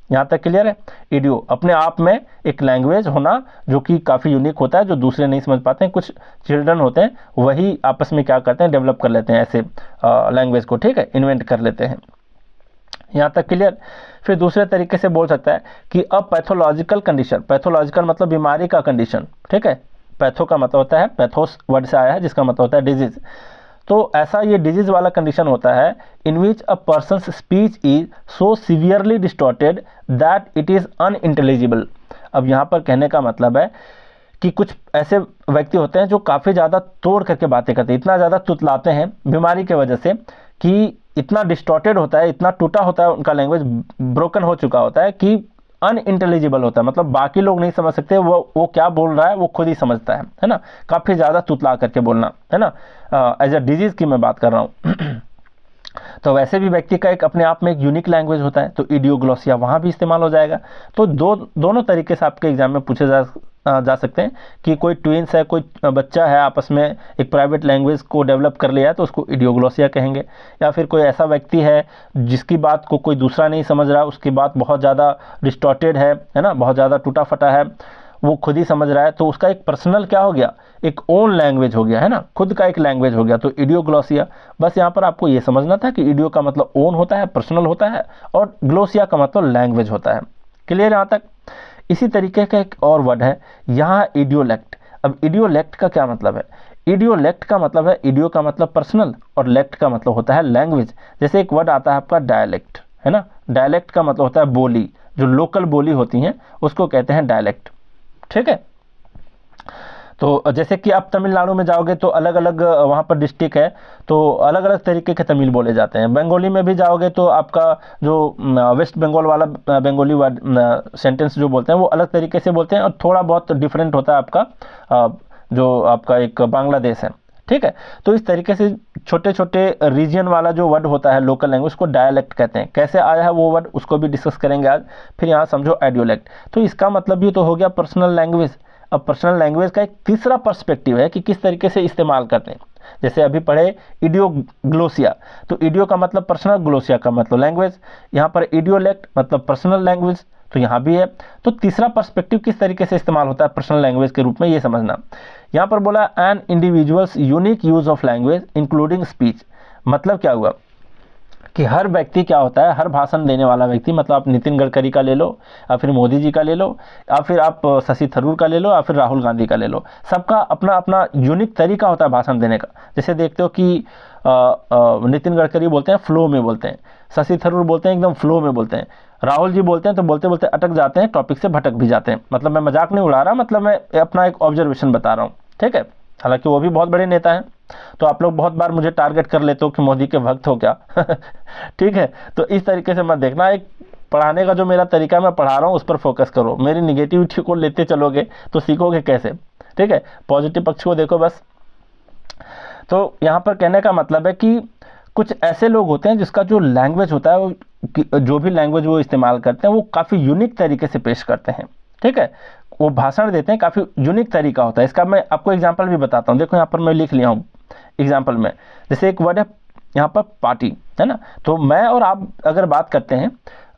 [SPEAKER 1] यहाँ तक क्लियर है। इडियो अपने आप में एक लैंग्वेज होना जो कि काफ़ी यूनिक होता है, जो दूसरे नहीं समझ पाते हैं, कुछ चिल्ड्रन होते हैं वही आपस में क्या करते हैं, डेवलप कर लेते हैं ऐसे लैंग्वेज को, ठीक है, इन्वेंट कर लेते हैं। यहाँ तक क्लियर। फिर दूसरे तरीके से बोल सकता है कि अ पैथोलॉजिकल कंडीशन, पैथोलॉजिकल मतलब बीमारी का कंडीशन, ठीक है। पैथो का मतलब होता है, पैथोस वर्ड से आया है जिसका मतलब होता है डिजीज। तो ऐसा ये डिजीज वाला कंडीशन होता है in which a person's speech is so severely distorted that it is unintelligible. अब यहाँ पर कहने का मतलब है कि कुछ ऐसे व्यक्ति होते हैं जो काफ़ी ज़्यादा तोड़ करके बातें करते हैं, इतना ज़्यादा तुतलाते हैं बीमारी के वजह से कि इतना डिस्टॉर्टेड होता है, इतना टूटा होता है उनका लैंग्वेज, ब्रोकन हो चुका होता है कि अनइंटेलिजिबल होता है, मतलब बाकी लोग नहीं समझ सकते, वो क्या बोल रहा है वो खुद ही समझता है ना। काफ़ी ज़्यादा तुतला करके बोलना, है ना, एज अ डिजीज़ की मैं बात कर रहा हूँ। तो वैसे भी व्यक्ति का एक अपने आप में एक यूनिक लैंग्वेज होता है, तो इडियोग्लॉसिया वहाँ भी इस्तेमाल हो जाएगा। तो दोनों तरीके से आपके एग्जाम में पूछे जा सकते हैं कि कोई ट्विंस है, कोई बच्चा है, आपस में एक प्राइवेट लैंग्वेज को डेवलप कर लिया है तो उसको इडियोग्लॉसिया कहेंगे, या फिर कोई ऐसा व्यक्ति है जिसकी बात को कोई दूसरा नहीं समझ रहा, उसकी बात बहुत ज़्यादा डिस्टॉर्टेड है ना, बहुत ज़्यादा टूटा फटा है, वो खुद ही समझ रहा है, तो उसका एक पर्सनल क्या हो गया, एक ओन लैंग्वेज हो गया, है ना, खुद का एक लैंग्वेज हो गया, तो इडियोग्लॉसिया। बस यहाँ पर आपको ये समझना था कि इडियो का मतलब ओन होता है, पर्सनल होता है, और ग्लोसिया का मतलब लैंग्वेज होता है। क्लियर यहाँ तक। इसी तरीके का एक और वर्ड है यहाँ, इडियोलेक्ट। अब इडियोलेक्ट का क्या मतलब है, इडियोलेक्ट का मतलब है, इडियो का मतलब पर्सनल और लेक्ट का मतलब होता है लैंग्वेज। जैसे एक वर्ड आता है आपका डायलेक्ट, है ना, डायलेक्ट का मतलब होता है बोली, जो लोकल बोली होती हैं उसको कहते हैं डायलेक्ट, ठीक है। तो जैसे कि आप तमिलनाडु में जाओगे तो अलग अलग वहाँ पर डिस्ट्रिक्ट है, तो अलग अलग तरीके के तमिल बोले जाते हैं। बंगाली में भी जाओगे तो आपका जो वेस्ट बंगाल वाला बंगाली वर्ड सेंटेंस जो बोलते हैं वो अलग तरीके से बोलते हैं, और थोड़ा बहुत डिफरेंट होता है आपका जो आपका एक बांग्लादेश है, ठीक है। तो इस तरीके से छोटे छोटे रीजन वाला जो वर्ड होता है लोकल लैंग्वेज, उसको डायलेक्ट कहते हैं। कैसे आया है वो वर्ड उसको भी डिस्कस करेंगे आज। फिर यहाँ समझो आइडियोलेक्ट, तो इसका मतलब भी तो हो गया पर्सनल लैंग्वेज। अब पर्सनल लैंग्वेज का एक तीसरा पर्सपेक्टिव है कि किस तरीके से इस्तेमाल करते हैं। जैसे अभी पढ़े इडियोग्लोसिया, तो इडियो का मतलब पर्सनल, ग्लोसिया का मतलब लैंग्वेज। यहाँ पर इडियोलेक्ट मतलब पर्सनल लैंग्वेज, तो यहाँ भी है। तो तीसरा पर्सपेक्टिव किस तरीके से इस्तेमाल होता है पर्सनल लैंग्वेज के रूप में, ये समझना। यहाँ पर बोला an individual's unique use of language including speech. मतलब क्या हुआ कि हर व्यक्ति क्या होता है, हर भाषण देने वाला व्यक्ति, मतलब आप नितिन गडकरी का ले लो, या फिर मोदी जी का ले लो, या फिर आप शशि थरूर का ले लो, या फिर राहुल गांधी का ले लो, सबका अपना अपना यूनिक तरीका होता है भाषण देने का। जैसे देखते हो कि नितिन गडकरी बोलते हैं फ्लो में बोलते हैं, शशि थरूर बोलते हैं एकदम फ्लो में बोलते हैं, राहुल जी बोलते हैं तो बोलते बोलते अटक जाते हैं, टॉपिक से भटक भी जाते हैं। मतलब मैं मजाक नहीं उड़ा रहा, मतलब मैं अपना एक ऑब्जर्वेशन बता रहा हूँ, ठीक है। हालांकि वो भी बहुत बड़े नेता हैं, तो आप लोग बहुत बार मुझे टारगेट कर लेते हो कि मोदी के भक्त हो क्या। ठीक है, तो इस तरीके से मत देखना। एक पढ़ाने का जो मेरा तरीका मैं पढ़ा रहा हूँ उस पर फोकस करो, मेरी निगेटिविटी को लेते चलोगे तो सीखोगे कैसे, ठीक है। पॉजिटिव पक्ष को देखो बस। तो यहाँ पर कहने का मतलब है कि कुछ ऐसे लोग होते हैं जिसका जो लैंग्वेज होता है, वो जो भी लैंग्वेज वो इस्तेमाल करते हैं वो काफ़ी यूनिक तरीके से पेश करते हैं, ठीक है। वो भाषण देते हैं, काफ़ी यूनिक तरीका होता है। इसका मैं आपको एग्जांपल भी बताता हूँ। देखो यहाँ पर मैं लिख लिया हूँ एग्जांपल में। जैसे एक वर्ड है यहाँ पर पार्टी, है ना, तो मैं और आप अगर बात करते हैं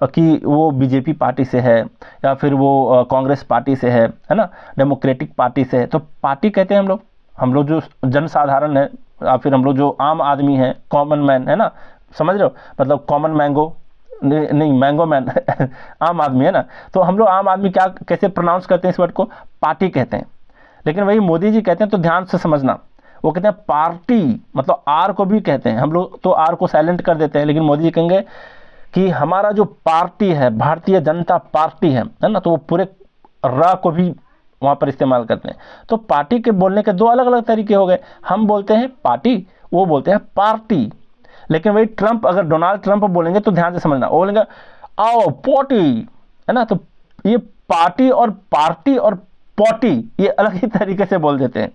[SPEAKER 1] कि वो बीजेपी पार्टी से है, या फिर वो कांग्रेस पार्टी से है ना, डेमोक्रेटिक पार्टी से है, तो पार्टी कहते हैं हम लोग जो जनसाधारण है, या फिर हम लोग जो आम आदमी है, कॉमन मैन, है ना, समझ रहे हो, मतलब कॉमन मैंगो नहीं मैंगो मैन आम आदमी, है ना। तो हम लोग आम आदमी क्या कैसे प्रोनाउंस करते हैं इस वर्ड को, पार्टी कहते हैं। लेकिन वही मोदी जी कहते हैं तो ध्यान से समझना, वो कहते हैं पार्टी, मतलब आर को भी कहते हैं। हम लोग तो आर को साइलेंट कर देते हैं, लेकिन मोदी जी कहेंगे कि हमारा जो पार्टी है, भारतीय जनता पार्टी है ना, तो वो पूरे र को भी वहाँ पर इस्तेमाल करते हैं। तो पार्टी के बोलने के दो अलग अलग तरीके हो गए, हम बोलते हैं पार्टी, वो बोलते हैं पार्टी। लेकिन वही ट्रंप, अगर डोनाल्ड ट्रंप बोलेंगे तो ध्यान से समझना, वो बोलेंगे आओ पॉटी, है ना। तो ये पार्टी और पार्टी और पॉटी ये अलग ही तरीके से बोल देते हैं।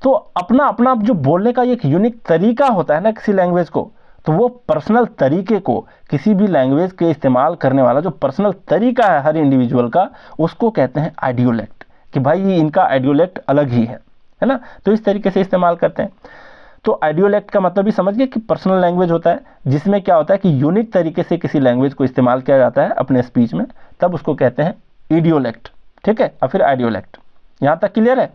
[SPEAKER 1] तो अपना अपना जो बोलने का एक यूनिक तरीका होता है ना किसी लैंग्वेज को, तो वो पर्सनल तरीके को, किसी भी लैंग्वेज के इस्तेमाल करने वाला जो पर्सनल तरीका है हर इंडिविजुअल का, उसको कहते हैं आइडियोलेक्ट, कि भाई ये इनका आइडियोलेक्ट अलग ही है ना। तो इस तरीके से इस्तेमाल करते हैं। तो आइडियोलेक्ट का मतलब भी समझ गए कि पर्सनल लैंग्वेज होता है जिसमें क्या होता है कि यूनिक तरीके से किसी लैंग्वेज को इस्तेमाल किया जाता है अपने स्पीच में, तब उसको कहते हैं इडियोलेक्ट, ठीक है। और फिर आइडियोलेक्ट, यहाँ तक क्लियर है।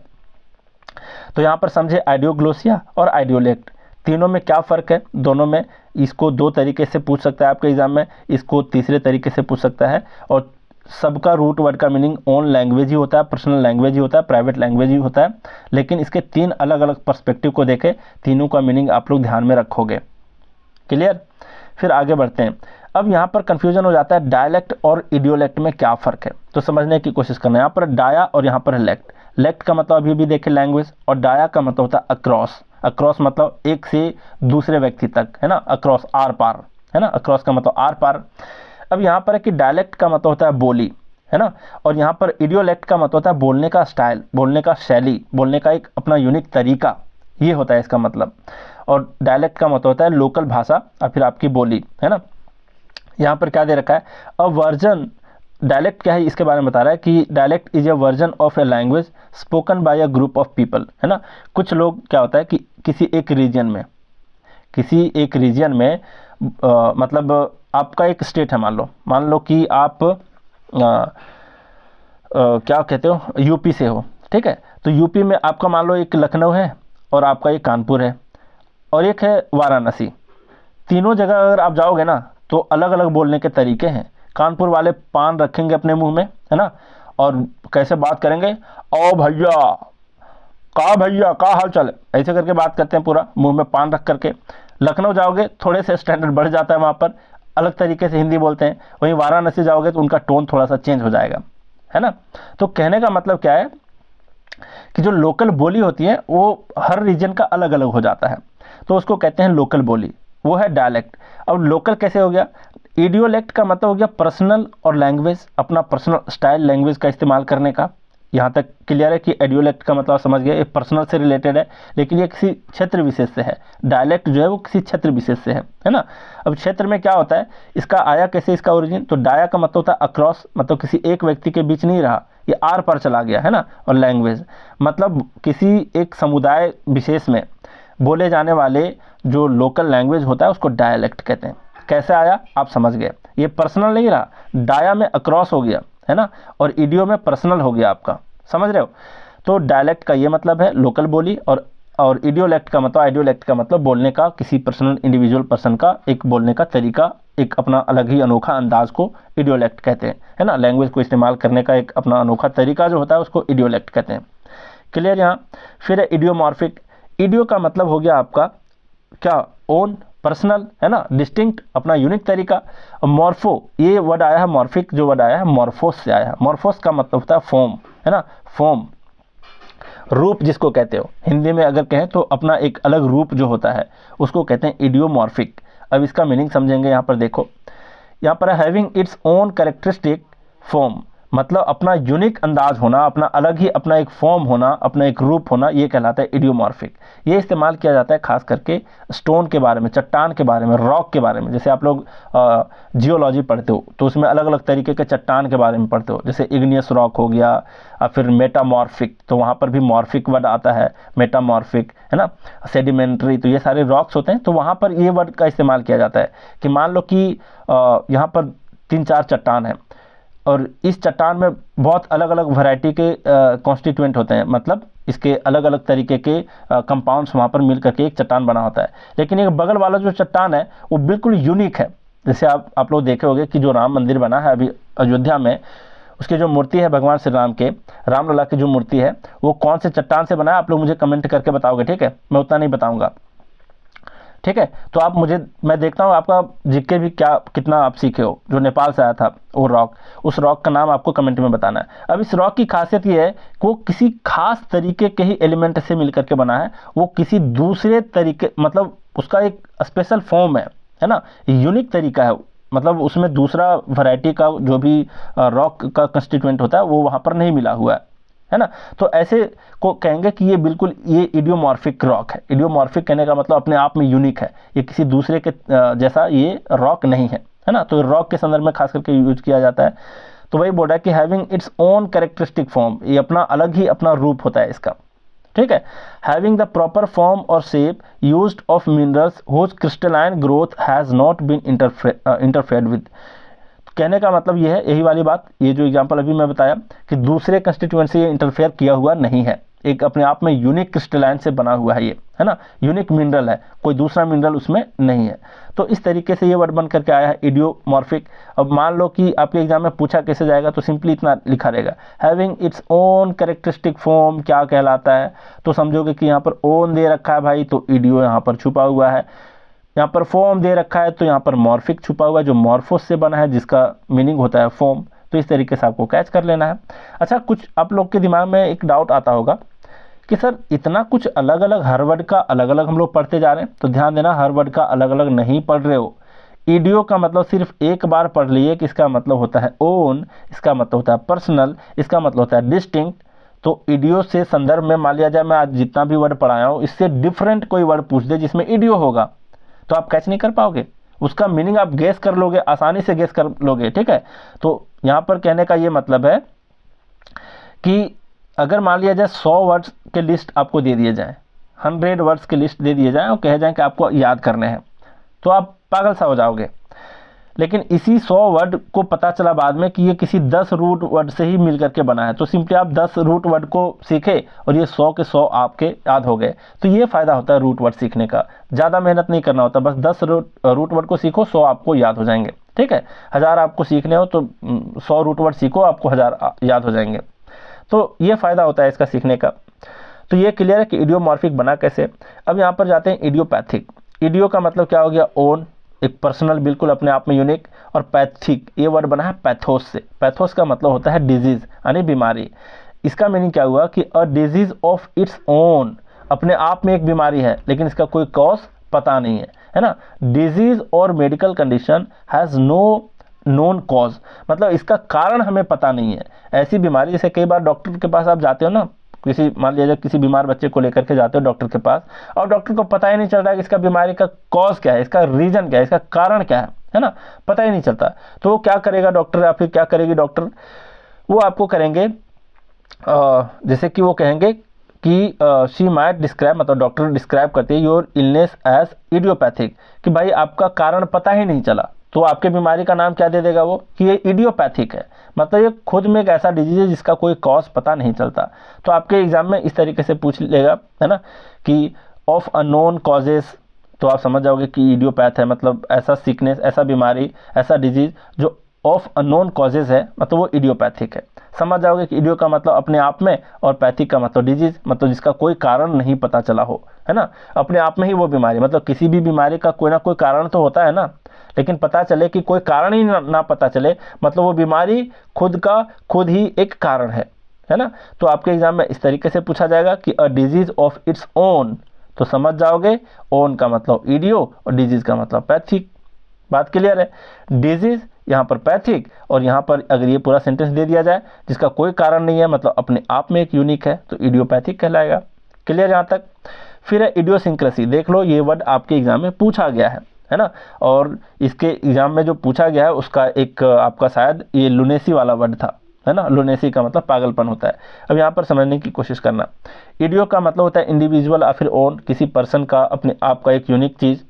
[SPEAKER 1] तो यहाँ पर समझे आइडियोग्लोसिया और आइडियोलेक्ट, तीनों में क्या फ़र्क है। दोनों में इसको दो तरीके से पूछ सकता है आपके एग्जाम में, इसको तीसरे तरीके से पूछ सकता है। और सबका रूट वर्ड का मीनिंग ओन लैंग्वेज ही होता है, पर्सनल लैंग्वेज ही होता है, प्राइवेट लैंग्वेज ही होता है। लेकिन इसके तीन अलग अलग पर्सपेक्टिव को देखें, तीनों का मीनिंग आप लोग ध्यान में रखोगे। क्लियर। फिर आगे बढ़ते हैं। अब यहाँ पर कंफ्यूजन हो जाता है डायलेक्ट और इडियोलेक्ट में क्या फ़र्क है, तो समझने की कोशिश करना है। यहाँ पर डाया और यहाँ पर लेक्ट। लेक्ट का मतलब अभी भी देखें लैंग्वेज, और डाया का मतलब होता है अक्रॉस। अक्रॉस मतलब एक से दूसरे व्यक्ति तक, है ना, अक्रॉस आर पार, है ना, अक्रॉस का मतलब आर पार। अब यहाँ पर है कि डायलेक्ट का मतलब होता है बोली, है ना, और यहाँ पर इडियोलेक्ट का मतलब होता है बोलने का स्टाइल, बोलने का शैली, बोलने का एक अपना यूनिक तरीका, ये होता है इसका मतलब। और डायलेक्ट का मतलब होता है लोकल भाषा और फिर आपकी बोली, है ना। यहाँ पर क्या दे रखा है, अ वर्जन, डायलेक्ट क्या है इसके बारे में बता रहा है कि dialect is a version of a language spoken by a group of people, है ना। कुछ लोग क्या होता है कि किसी एक रीजन में मतलब आपका एक स्टेट है, मान लो कि आप क्या कहते हो, यूपी से हो, ठीक है। तो यूपी में आपका मान लो एक लखनऊ है और आपका एक कानपुर है और एक है वाराणसी। तीनों जगह अगर आप जाओगे ना तो अलग अलग बोलने के तरीके हैं। कानपुर वाले पान रखेंगे अपने मुंह में, है ना, और कैसे बात करेंगे, ओ भैया का हाल चाल है, ऐसे करके बात करते हैं, पूरा मुंह में पान रख करके। लखनऊ जाओगे थोड़े से स्टैंडर्ड बढ़ जाता है, वहाँ पर अलग तरीके से हिंदी बोलते हैं। वहीं वाराणसी जाओगे तो उनका टोन थोड़ा सा चेंज हो जाएगा, है ना। तो कहने का मतलब क्या है कि जो लोकल बोली होती है वो हर रीजन का अलग अलग हो जाता है, तो उसको कहते हैं लोकल बोली, वो है डायलेक्ट। अब लोकल कैसे हो गया, इडियोलेक्ट का मतलब हो गया पर्सनल और लैंग्वेज, अपना पर्सनल स्टाइल लैंग्वेज का इस्तेमाल करने का। यहाँ तक क्लियर है कि इडियोलेक्ट का मतलब समझ गए, ये पर्सनल से रिलेटेड है लेकिन ये किसी क्षेत्र विशेष से है। डायलेक्ट जो है वो किसी क्षेत्र विशेष से है ना। अब क्षेत्र में क्या होता है, इसका आया कैसे, इसका ओरिजिन, तो डाया का मतलब होता है अक्रॉस, मतलब किसी एक व्यक्ति के बीच नहीं रहा, ये आर पार चला गया, है ना। और लैंग्वेज मतलब किसी एक समुदाय विशेष में बोले जाने वाले जो लोकल लैंग्वेज होता है उसको डायलेक्ट कहते हैं। कैसे आया आप समझ गए, ये पर्सनल नहीं रहा, डाया में अक्रॉस हो गया, है ना, और इडियो में पर्सनल हो गया आपका, समझ रहे हो। तो डायलेक्ट का ये मतलब है लोकल बोली, और इडियोलेक्ट का मतलब, आइडियोलेक्ट का मतलब बोलने का किसी पर्सनल इंडिविजुअल पर्सन का एक बोलने का तरीका, एक अपना अलग ही अनोखा अंदाज को इडियोलेक्ट कहते हैं, है ना। लैंग्वेज को इस्तेमाल करने का एक अपना अनोखा तरीका जो होता है उसको इडियोलेक्ट कहते हैं। क्लियर यहाँ। फिर है इडियोमॉर्फिक। इडियो का मतलब हो गया आपका क्या, ओन, पर्सनल, है ना, डिस्टिंक्ट, अपना यूनिक तरीका। मॉर्फो, ये वर्ड आया है, मॉर्फिक जो वर्ड आया है मॉर्फोस से आया है। मॉर्फोस का मतलब होता है फॉर्म, है ना, फॉर्म, रूप जिसको कहते हो। हिंदी में अगर कहें तो अपना एक अलग रूप जो होता है उसको कहते हैं इडियोमॉर्फिक। अब इसका मीनिंग समझेंगे, यहाँ पर देखो, यहाँ पर having its own characteristic form, मतलब अपना यूनिक अंदाज होना, अपना अलग ही अपना एक फॉर्म होना, अपना एक रूप होना, ये कहलाता है इडियोमॉर्फिक। ये इस्तेमाल किया जाता है खास करके स्टोन के बारे में, चट्टान के बारे में, रॉक के बारे में। जैसे आप लोग जियोलॉजी पढ़ते हो तो उसमें अलग अलग तरीके के चट्टान के बारे में पढ़ते हो, जैसे इग्नियस रॉक हो गया, और फिर मेटामॉर्फिक, तो वहाँ पर भी मॉर्फिक वर्ड आता है, मेटामॉर्फिक, है ना, सेडिमेंट्री, तो ये सारे रॉक्स होते हैं। तो वहाँ पर ये वर्ड का इस्तेमाल किया जाता है कि मान लो कि यहाँ पर 3-4 चट्टान है और इस चट्टान में बहुत अलग अलग वैरायटी के कॉन्स्टिट्यूएंट होते हैं, मतलब इसके अलग अलग तरीके के कंपाउंड्स वहाँ पर मिल करके एक चट्टान बना होता है। लेकिन एक बगल वाला जो चट्टान है वो बिल्कुल यूनिक है। जैसे आप लोग देखे होंगे कि जो राम मंदिर बना है अभी अयोध्या में, उसकी जो मूर्ति है भगवान श्री राम के, रामलला की जो मूर्ति है वो कौन से चट्टान से बना है, आप लोग मुझे कमेंट करके बताओगे, ठीक है, मैं उतना नहीं बताऊँगा। ठीक है। तो आप मैं देखता हूँ आपका जीके भी कितना आप सीखे हो। जो नेपाल से आया था वो रॉक, उस रॉक का नाम आपको कमेंट में बताना है। अब इस रॉक की खासियत ये है कि वो किसी खास तरीके के ही एलिमेंट से मिलकर के बना है, वो किसी दूसरे तरीके, मतलब उसका एक स्पेशल फॉर्म है ना, यूनिक तरीका है, मतलब उसमें दूसरा वैरायटी का जो भी रॉक का कंस्टिट्यूएंट होता है वो वहाँ पर नहीं मिला हुआ है ना। तो ऐसे को कहेंगे कि ये बिल्कुल ये इडियोमॉर्फिक रॉक है। इडियोमॉर्फिक कहने का मतलब अपने आप में यूनिक है, ये किसी दूसरे के जैसा ये रॉक नहीं है ना। तो रॉक के संदर्भ में खास करके यूज किया जाता है। तो वही बोल रहा है कि having its own characteristic form, ये अपना अलग ही अपना रूप होता है इसका, ठीक है। हैविंग द प्रॉपर फॉर्म और shape used of minerals whose crystalline growth has not been interfered with. कहने का मतलब ये है, यही वाली बात, ये जो एग्जांपल अभी मैं बताया कि दूसरे कंस्टिट्यूएंट से ये इंटरफेयर किया हुआ नहीं है, एक अपने आप में यूनिक क्रिस्टलाइन से बना हुआ है ये, है ना, यूनिक मिनरल है, कोई दूसरा मिनरल उसमें नहीं है। तो इस तरीके से ये वर्ड बन करके आया है इडियोमॉर्फिक। अब मान लो कि आपके एग्जाम में पूछा कैसे जाएगा, तो सिंपली इतना लिखा रहेगा, having its own characteristic form क्या कहलाता है। तो समझोगे कि यहाँ पर ओन दे रखा है भाई, तो इडियो यहाँ पर छुपा हुआ है। यहाँ पर फॉर्म दे रखा है तो यहाँ पर मॉर्फिक छुपा हुआ है, जो मॉर्फोस से बना है, जिसका मीनिंग होता है फॉर्म। तो इस तरीके से आपको कैच कर लेना है। अच्छा, कुछ आप लोग के दिमाग में एक डाउट आता होगा कि सर इतना कुछ अलग अलग, हर वर्ड का अलग अलग हम लोग पढ़ते जा रहे हैं। तो ध्यान देना, हर वर्ड का अलग अलग नहीं पढ़ रहे हो। ईडियो का मतलब सिर्फ एक बार पढ़ लिए कि इसका मतलब होता है ओन, इसका मतलब होता है पर्सनल, इसका मतलब होता है डिस्टिंक्ट। तो ईडियो से संदर्भ में मान लिया जाए मैं आज जितना भी वर्ड पढ़ाया हूँ, इससे डिफरेंट कोई वर्ड पूछ दे जिसमें ईडियो होगा, तो आप कैच नहीं कर पाओगे, उसका मीनिंग आप गेस कर लोगे, आसानी से गेस कर लोगे, ठीक है। तो यहाँ पर कहने का ये मतलब है कि अगर मान लिया जाए 100 वर्ड्स के लिस्ट आपको दे दिए जाए, 100 वर्ड्स के लिस्ट दे दिए जाए और कहे जाए कि आपको याद करने हैं, तो आप पागल सा हो जाओगे। लेकिन इसी 100 वर्ड को पता चला बाद में कि ये किसी 10 रूट वर्ड से ही मिल करके बना है, तो सिंपली आप 10 रूट वर्ड को सीखे और ये 100 के 100 आपके याद हो गए। तो ये फ़ायदा होता है रूट वर्ड सीखने का, ज़्यादा मेहनत नहीं करना होता, बस 10 रूट वर्ड को सीखो, 100 आपको याद हो जाएंगे, ठीक है। 1000 आपको सीखने हो तो 100 रूट वर्ड सीखो, आपको 1000 याद हो जाएंगे। तो ये फ़ायदा होता है इसका सीखने का। तो ये क्लियर है कि इडियोमॉर्फिक बना कैसे। अब यहाँ पर जाते हैं इडियोपैथिक। इडियो का मतलब क्या हो गया, ओन, एक पर्सनल, बिल्कुल अपने आप में यूनिक। और पैथिक, ये वर्ड बना है पैथोस से। पैथोस का मतलब होता है डिजीज, यानी बीमारी। इसका मीनिंग क्या हुआ कि a disease of its own, अपने आप में एक बीमारी है लेकिन इसका कोई कॉज पता नहीं है ना। डिजीज और medical condition has no known cause, मतलब इसका कारण हमें पता नहीं है। ऐसी बीमारी, जैसे कई बार डॉक्टर के पास आप जाते हो ना, किसी मान लीजिए किसी बीमार बच्चे को लेकर के जाते हो डॉक्टर के पास, और डॉक्टर को पता ही नहीं चल रहा है कि इसका बीमारी का कॉज क्या है, इसका रीजन क्या है, इसका कारण क्या है ना, पता ही नहीं चलता। तो वो क्या करेगा डॉक्टर, या फिर क्या करेगी डॉक्टर, वो आपको करेंगे जैसे कि वो कहेंगे कि शी माइट डिस्क्राइब, मतलब डॉक्टर डिस्क्राइब करते हैं योर इलनेस एज इडियोपैथिक, कि भाई आपका कारण पता ही नहीं चला, तो आपके बीमारी का नाम क्या दे देगा वो, कि ये इडियोपैथिक है, मतलब ये खुद में एक ऐसा डिजीज है जिसका कोई कॉज पता नहीं चलता। तो आपके एग्जाम में इस तरीके से पूछ लेगा, है ना, कि ऑफ अननोन कॉजेस, तो आप समझ जाओगे कि इडियोपैथ है, मतलब ऐसा सिकनेस, ऐसा बीमारी, ऐसा डिजीज जो ऑफ अननोन कॉजेज है, मतलब वो इडियोपैथिक है। समझ जाओगे कि इडियो का मतलब अपने आप में, और पैथिक का मतलब डिजीज, मतलब जिसका कोई कारण नहीं पता चला हो, है ना, अपने आप में ही वो बीमारी, मतलब किसी भी बीमारी का कोई ना कोई कारण तो होता है ना, लेकिन पता चले कि कोई कारण ही ना पता चले, मतलब वो बीमारी खुद का खुद ही एक कारण है ना। तो आपके एग्जाम में इस तरीके से पूछा जाएगा कि a disease of its own, तो समझ जाओगे ओन का मतलब इडियो और डिजीज का मतलब पैथिक। बात क्लियर है। डिजीज यहाँ पर पैथिक, और यहाँ पर अगर ये पूरा सेंटेंस दे दिया जाए जिसका कोई कारण नहीं है, मतलब अपने आप में एक यूनिक है, तो इडियोपैथिक कहलाएगा। क्लियर यहाँ तक। फिर है इडियोसिंक्रेसी। देख लो, ये वर्ड आपके एग्जाम में पूछा गया है ना, और इसके एग्जाम में जो पूछा गया है उसका एक आपका शायद ये लुनेसी वाला वर्ड था, है ना। लुनेसी का मतलब पागलपन होता है। अब यहाँ पर समझने की कोशिश करना। इडियो का मतलब होता है इंडिविजुअल या फिर ओन, किसी पर्सन का, अपने आप का एक यूनिक चीज़।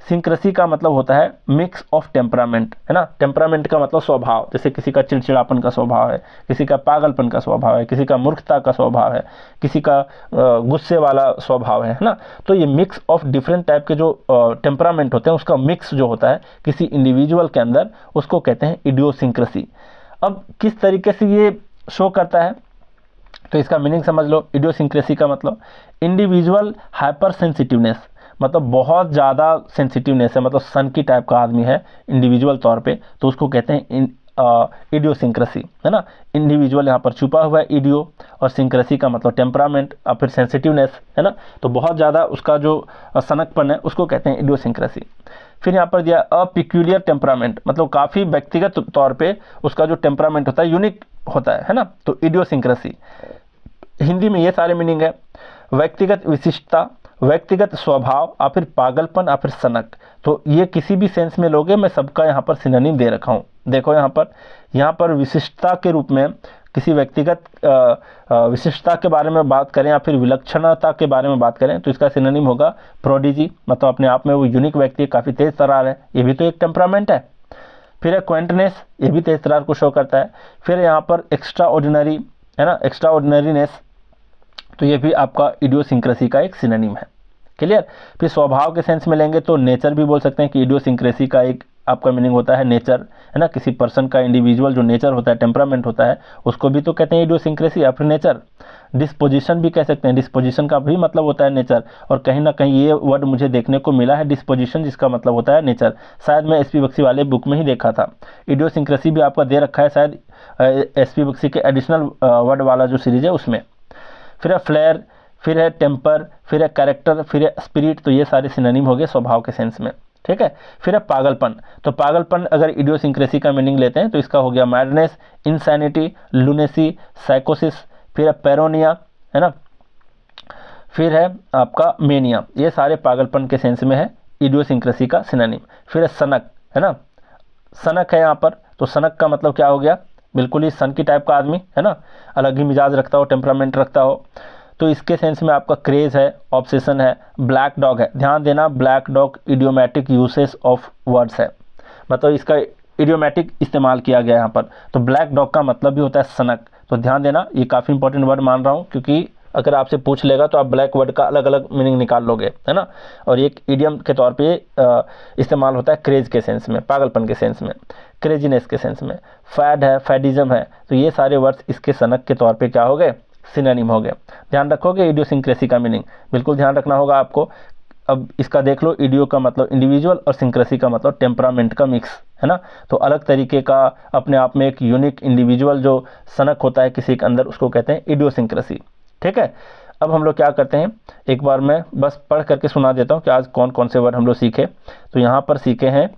[SPEAKER 1] सिंक्रेसी का मतलब होता है मिक्स ऑफ टेम्परामेंट, है ना। टेम्परामेंट का मतलब स्वभाव, जैसे किसी का चिड़चिड़ापन का स्वभाव है, किसी का पागलपन का स्वभाव है, किसी का मूर्खता का स्वभाव है, किसी का गुस्से वाला स्वभाव है ना। तो ये मिक्स ऑफ डिफरेंट टाइप के जो टेम्परामेंट होते हैं उसका मिक्स जो होता है किसी इंडिविजुअल के अंदर, उसको कहते हैं इडियोसिंक्रेसी। अब किस तरीके से ये शो करता है, तो इसका मीनिंग समझ लो। इडियोसिंक्रेसी का मतलब इंडिविजुअल हाइपर सेंसिटिवनेस, मतलब बहुत ज़्यादा सेंसिटिवनेस है, मतलब सन की टाइप का आदमी है इंडिविजुअल तौर पे, तो उसको कहते हैं इडियोसिंक्रेसी, है ना। इंडिविजुअल यहाँ पर छुपा हुआ है, इडियो, और सिंक्रेसी का मतलब टेम्परामेंट और फिर सेंसिटिवनेस, है ना। तो बहुत ज़्यादा उसका जो सनकपन है उसको कहते हैं इडियोसिंक्रेसी। फिर यहाँ पर दिया अ पिक्यूलियर टेम्परामेंट, मतलब काफ़ी व्यक्तिगत तौर पे उसका जो टेम्परामेंट होता है यूनिक होता है ना, तो इडियोसिंक्रेसी। हिंदी में ये सारे मीनिंग है, व्यक्तिगत विशिष्टता, व्यक्तिगत स्वभाव, या फिर पागलपन, या फिर सनक। तो ये किसी भी सेंस में लोगे, मैं सबका यहाँ पर सिनोनिम दे रखा हूँ। देखो यहाँ पर विशिष्टता के रूप में किसी व्यक्तिगत विशिष्टता के बारे में बात करें या फिर विलक्षणता के बारे में बात करें तो इसका सिनोनिम होगा प्रोडिजी, मतलब अपने आप में वो यूनिक व्यक्ति है, काफ़ी तेज तर्रार है, ये भी तो एक टेम्परामेंट है। फिर है क्वेंटनेस, ये भी तेज तर्रार को शो करता है। फिर यहाँ पर एक्स्ट्रा ऑर्डिनरी, है ना, एक्स्ट्रा ऑर्डिनरीनेस, तो ये भी आपका इडियोसिंक्रेसी का एक सिनोनिम है। क्लियर। फिर स्वभाव के सेंस में लेंगे तो नेचर भी बोल सकते हैं कि इडियोसिंक्रेसी का एक आपका मीनिंग होता है नेचर, है ना, किसी पर्सन का इंडिविजुअल जो नेचर होता है, टेम्परामेंट होता है, उसको भी तो कहते हैं इडियोसिंक्रेसी या फिर नेचर। डिस्पोजिशन भी कह सकते हैं, डिस्पोजिशन का भी मतलब होता है नेचर, और कहीं ना कहीं ये वर्ड मुझे देखने को मिला है डिस्पोजिशन, जिसका मतलब होता है नेचर। शायद मैं एसपी बख्शी वाले बुक में ही देखा था। इडियोसिंक्रेसी भी आपका दे रखा है शायद एसपी बख्शी के एडिशनल वर्ड वाला जो सीरीज है उसमें। फिर है फ्लेयर, फिर है टेम्पर, फिर है कैरेक्टर, फिर है स्पिरिट, तो ये सारे सिनोनिम हो गए स्वभाव के सेंस में। ठीक है। फिर है पागलपन, तो पागलपन अगर इडियोसिंक्रेसी का मीनिंग लेते हैं तो इसका हो गया मैडनेस, इंसैनिटी, लुनेसी, साइकोसिस। फिर है पेरोनिया, है ना। फिर है आपका मेनिया, ये सारे पागलपन के सेंस में है इडियोसिंक्रेसी का सिनोनिम। फिर है सनक, है ना, सनक है यहाँ पर, तो सनक का मतलब क्या हो गया, बिल्कुल ही सन की टाइप का आदमी, है ना, अलग ही मिजाज रखता हो, टेम्परामेंट रखता हो। तो इसके सेंस में आपका क्रेज है, ऑब्सेशन है। ब्लैक डॉग है, ध्यान देना, black dog idiomatic uses of words है, मतलब इसका इडियोमेटिक इस्तेमाल किया गया यहाँ पर। तो ब्लैक डॉग का मतलब भी होता है सनक, तो ध्यान देना, ये काफ़ी इंपॉर्टेंट वर्ड मान रहा हूँ, क्योंकि अगर आपसे पूछ लेगा तो आप ब्लैक वर्ड का अलग अलग मीनिंग निकाल लोगे, है ना। और एक इडियम के तौर पे इस्तेमाल होता है क्रेज के सेंस में, पागलपन के सेंस में, क्रेजीनेस के सेंस में। फैड है, फैडिज्म है, तो ये सारे वर्ड्स इसके सनक के तौर पे क्या हो गए, सिनोनिम हो गए। ध्यान रखोगे इडियोसिंक्रेसी का मीनिंग, बिल्कुल ध्यान रखना होगा आपको। अब इसका देख लो, इडियो का मतलब इंडिविजुअल और सिंक्रेसी का मतलब टेम्परामेंट का मिक्स, है ना। तो अलग तरीके का अपने आप में एक यूनिक इंडिविजुअल जो सनक होता है किसी के अंदर, उसको कहते हैं इडियोसिंक्रेसी। ठीक है। अब हम लोग क्या करते हैं, एक बार मैं बस पढ़ करके सुना देता हूँ कि आज कौन कौन से वर्ड हम लोग सीखे। तो यहाँ पर सीखे हैं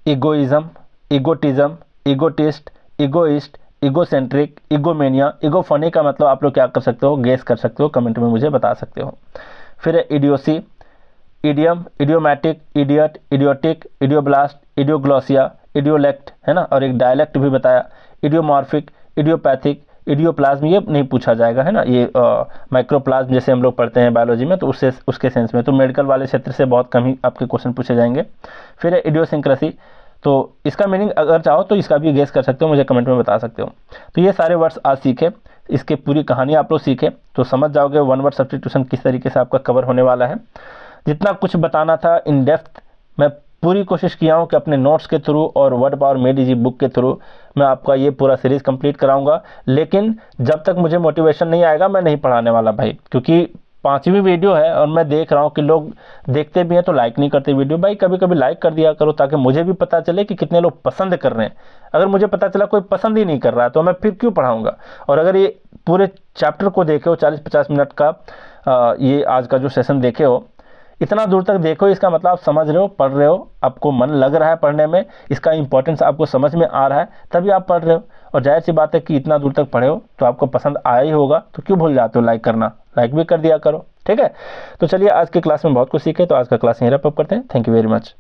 [SPEAKER 1] egoism, egotism, egotist, egoist, egocentric, इगोमेनिया। इगोफनी का मतलब आप लोग क्या कर सकते हो, गेस कर सकते हो, कमेंट में मुझे बता सकते हो। फिर है idiocy, idiom, idiomatic, idiot, idiotic, idioblast, idioglossia, idiolect, है ना, और एक डायलेक्ट भी बताया, इडियोमॉर्फिक, इडियोपैथिक, इडियोप्लाज्म ये नहीं पूछा जाएगा, है ना, ये माइक्रोप्लाज्म जैसे हम लोग पढ़ते हैं बायोलॉजी में, तो उससे उसके सेंस में, तो मेडिकल वाले क्षेत्र से बहुत कम ही आपके क्वेश्चन पूछे जाएंगे। फिर है इडियोसिंक्रेसी, तो इसका मीनिंग अगर चाहो तो इसका भी गेस कर सकते हो, मुझे कमेंट में बता सकते हो। तो ये सारे वर्ड्स आज सीखे, इसके पूरी कहानी आप लोग सीखे तो समझ जाओगे वन वर्ड सब्स्टिट्यूशन किस तरीके से आपका कवर होने वाला है। जितना कुछ बताना था इन डेप्थ मैं पूरी कोशिश किया हूँ कि अपने नोट्स के थ्रू और word power made easy book के थ्रू मैं आपका ये पूरा सीरीज़ कंप्लीट कराऊंगा। लेकिन जब तक मुझे मोटिवेशन नहीं आएगा मैं नहीं पढ़ाने वाला भाई, क्योंकि 5वीं वीडियो है और मैं देख रहा हूँ कि लोग देखते भी हैं तो लाइक नहीं करते वीडियो। भाई कभी कभी लाइक कर दिया करो ताकि मुझे भी पता चले कि कितने लोग पसंद कर रहे हैं। अगर मुझे पता चला कोई पसंद ही नहीं कर रहा है तो मैं फिर क्यों पढ़ाऊँगा। और अगर ये पूरे चैप्टर को देखे हो 40-50 मिनट का ये आज का जो सेशन देखे हो, इतना दूर तक देखो, इसका मतलब आप समझ रहे हो, पढ़ रहे हो, आपको मन लग रहा है पढ़ने में, इसका इंपॉर्टेंस आपको समझ में आ रहा है, तभी आप पढ़ रहे हो। और जाहिर सी बात है कि इतना दूर तक पढ़े हो तो आपको पसंद आया ही होगा, तो क्यों भूल जाते हो लाइक करना, लाइक भी कर दिया करो। ठीक है, तो चलिए आज की क्लास में बहुत कुछ सीखे, तो आज का क्लास यहीं रैप अप करते हैं। Thank you very much.